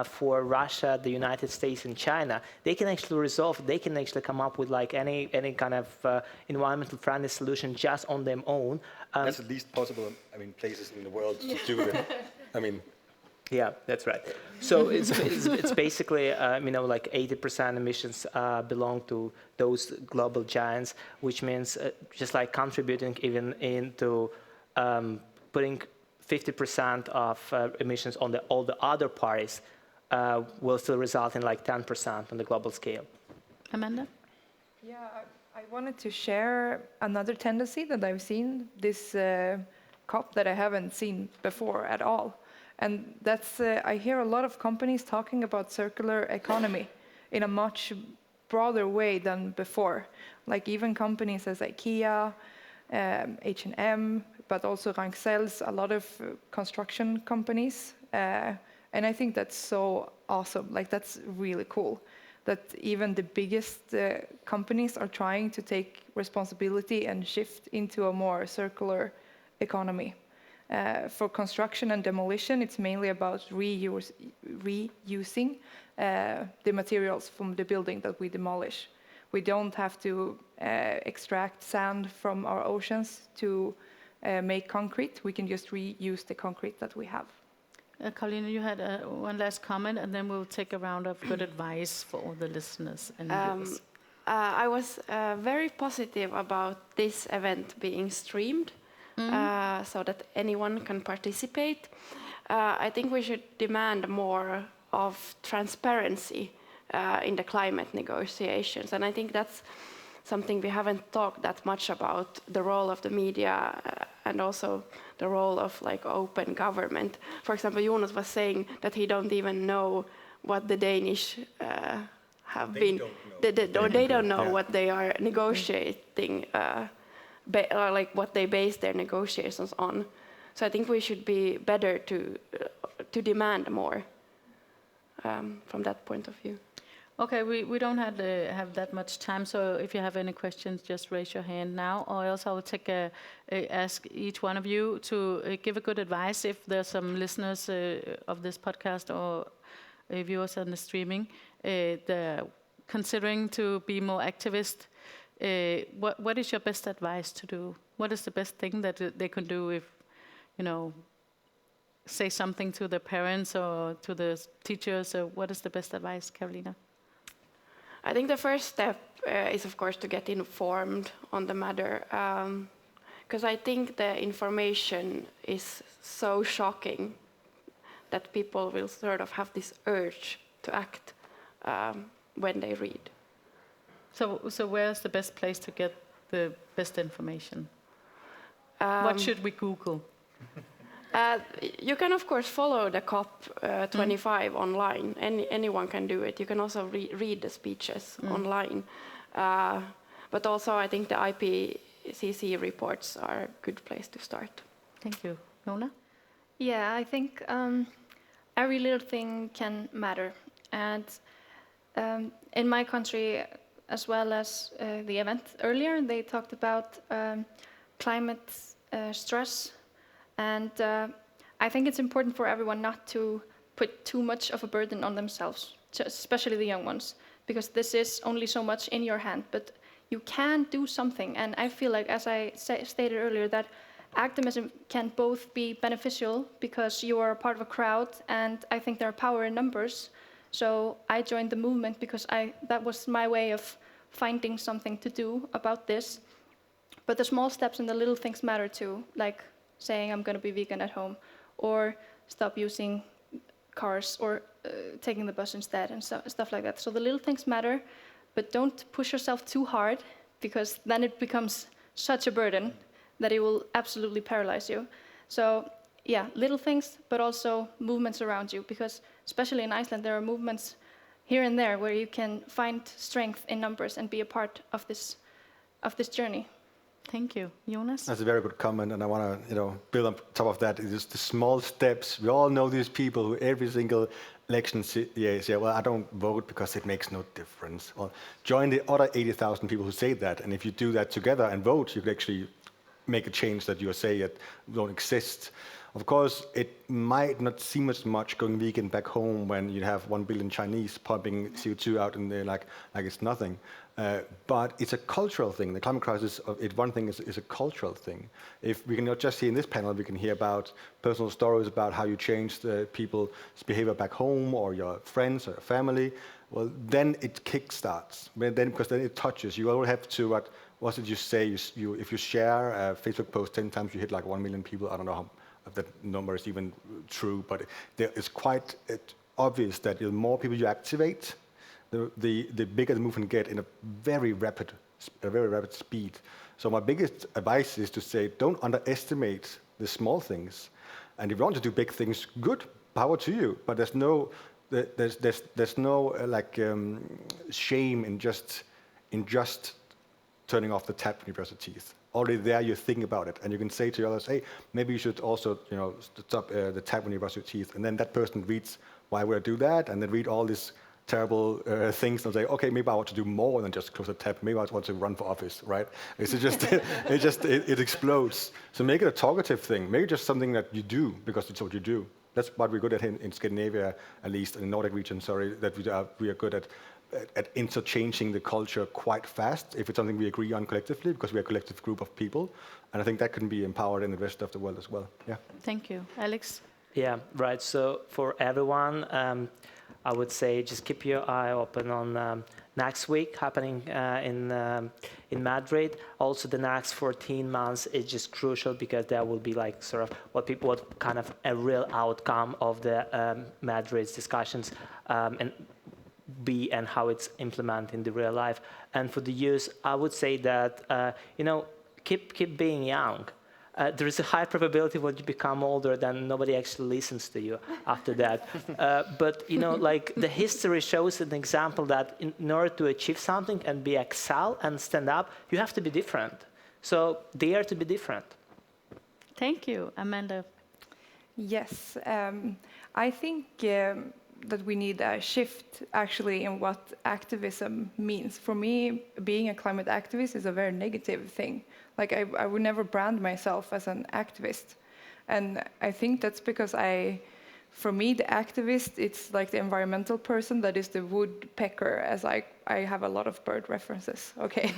for Russia, the United States, and China, they can actually resolve. They can actually come up with any kind of environmental friendly solution just on their own. That's the least possible. I mean, places in the world to do it. I mean. Yeah, that's right. So it's basically 80% emissions belong to those global giants, which means just contributing even into putting 50% of emissions on all the other parties will still result in 10% on the global scale. Amanda? Yeah, I wanted to share another tendency that I've seen this COP that I haven't seen before at all. And that's, I hear a lot of companies talking about circular economy in a much broader way than before. Even companies as IKEA, H&M, but also Ragn-Sells, a lot of construction companies. And I think that's so awesome. That's really cool. That even the biggest companies are trying to take responsibility and shift into a more circular economy. For construction and demolition, it's mainly about reusing the materials from the building that we demolish. We don't have to extract sand from our oceans to make concrete. We can just reuse the concrete that we have. Karolina, you had one last comment, and then we'll take a round of good advice for all the listeners and viewers. I was very positive about this event being streamed. So that anyone can participate. I think we should demand more of transparency in the climate negotiations. And I think that's something we haven't talked that much about, the role of the media and also the role of open government. For example, Jonas was saying that he don't even know what the Danish have been. They don't know what they are negotiating. What they base their negotiations on. So I think we should be better to demand more from that point of view. Okay, we don't have that much time, so if you have any questions, just raise your hand now, or else I will ask each one of you to give a good advice if there's some listeners of this podcast or viewers on the streaming they're considering to be more activist. What is your best advice to do? What is the best thing that they can do if, say something to the parents or to the teachers? Or what is the best advice, Karolina? I think the first step is, of course, to get informed on the matter. Because I think the information is so shocking that people will sort of have this urge to act when they read. So where's the best place to get the best information? What should we Google? You can, of course, follow the COP25 online. Anyone can do it. You can also read the speeches online. But also, I think the IPCC reports are a good place to start. Thank you. Jona? Yeah, I think every little thing can matter. And in my country, as well as the event earlier, they talked about climate stress. And I think it's important for everyone not to put too much of a burden on themselves, especially the young ones, because this is only so much in your hand. But you can do something. And I feel like, as I stated earlier, that activism can both be beneficial because you are a part of a crowd, and I think there are power in numbers. So I joined the movement because that was my way of finding something to do about this. But the small steps and the little things matter too, like saying I'm going to be vegan at home, or stop using cars, or taking the bus instead, and stuff like that. So the little things matter, but don't push yourself too hard, because then it becomes such a burden that it will absolutely paralyze you. So yeah, little things, but also movements around you, because especially in Iceland, there are movements here and there where you can find strength in numbers and be a part of this journey. Thank you. Jonas? That's a very good comment, and I want to, build on top of that. It is the small steps. We all know these people who every single election say, well, I don't vote because it makes no difference. Well, join the other 80,000 people who say that, and if you do that together and vote, you could actually make a change that you say it don't exist. Of course, it might not seem as much going vegan back home when you have 1 billion Chinese pumping CO2 out in there like it's nothing. But it's a cultural thing. The climate crisis, one thing is a cultural thing. If we can not just see in this panel, we can hear about personal stories about how you changed people's behavior back home, or your friends or your family. Well, then it kickstarts. Because then it touches. You all have to, what did you say? If you share a Facebook post 10 times, you hit like 1 million people. I don't know if that number is even true, but it's quite obvious that the more people you activate, the bigger the movement get in a very rapid speed. So my biggest advice is to say, don't underestimate the small things. And if you want to do big things, good, power to you. But there's no shame in just turning off the tap when you brush your teeth. Already there, you think about it, and you can say to others, "Hey, maybe you should also, stop the tap when you brush your teeth." And then that person reads, "Why would I do that?" And then read all these terrible things and say, "Okay, maybe I want to do more than just close the tap. Maybe I want to run for office." Right? It's just it explodes. So make it a talkative thing. Make it just something that you do because it's what you do. That's what we're good at in Scandinavia, at least in the Nordic region. Sorry, that we are good at interchanging the culture quite fast if it's something we agree on collectively, because we're a collective group of people. And I think that can be empowered in the rest of the world as well. Yeah. Thank you. Alex? Yeah, right. So for everyone, I would say just keep your eye open on next week happening in Madrid. Also, the next 14 months is just crucial, because there will be like sort of what kind of a real outcome of the Madrid's discussions and how it's implemented in the real life. And for the youth, I would say that keep being young. There is a high probability when you become older then nobody actually listens to you after that. But the history shows an example that in order to achieve something and excel and stand up, you have to be different. So dare to be different. Thank you. Amanda? Yes, I think that we need a shift actually in what activism means. For me, being a climate activist is a very negative thing. Like I would never brand myself as an activist. And I think that's because for me, the activist, it's like the environmental person that is the woodpecker, as I have a lot of bird references, okay?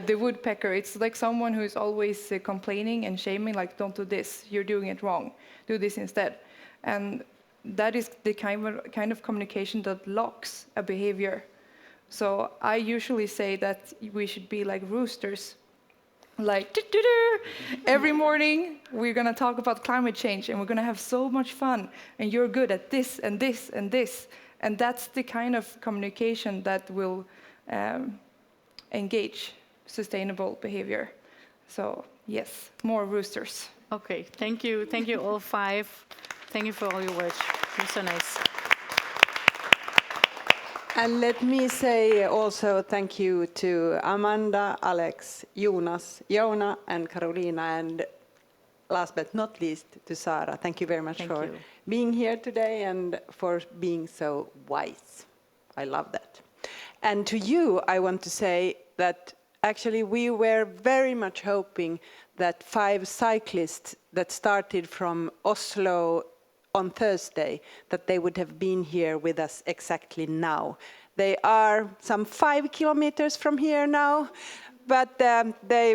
The woodpecker, it's like someone who's always complaining and shaming, like, don't do this, you're doing it wrong, do this instead. And that is the kind of communication that locks a behavior. So I usually say that we should be like roosters. Like, every morning we're going to talk about climate change and we're going to have so much fun. And you're good at this and this and this. And that's the kind of communication that will engage sustainable behavior. So, yes, more roosters. Okay, thank you all five. Thank you for all your work. You're so nice. And let me say also thank you to Amanda, Alex, Jonas, Jona, and Karolina, and last but not least to Sara. Thank you very much for being here today and for being so wise. I love that. And to you, I want to say that actually we were very much hoping that 5 cyclists that started from Oslo on Thursday, that they would have been here with us exactly now. They are some 5 kilometers from here now, but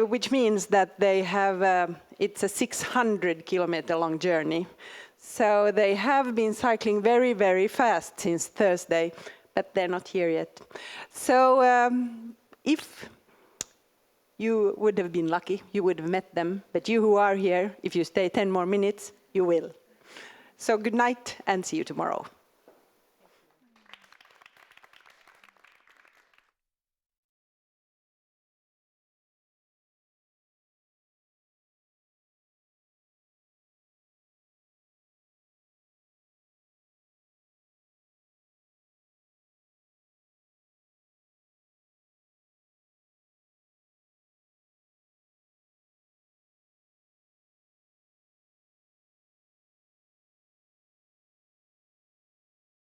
which means that they have, it's a 600-kilometer long journey. So they have been cycling very, very fast since Thursday, but they're not here yet. So if you would have been lucky, you would have met them, but you who are here, if you stay 10 more minutes, you will. So good night and see you tomorrow.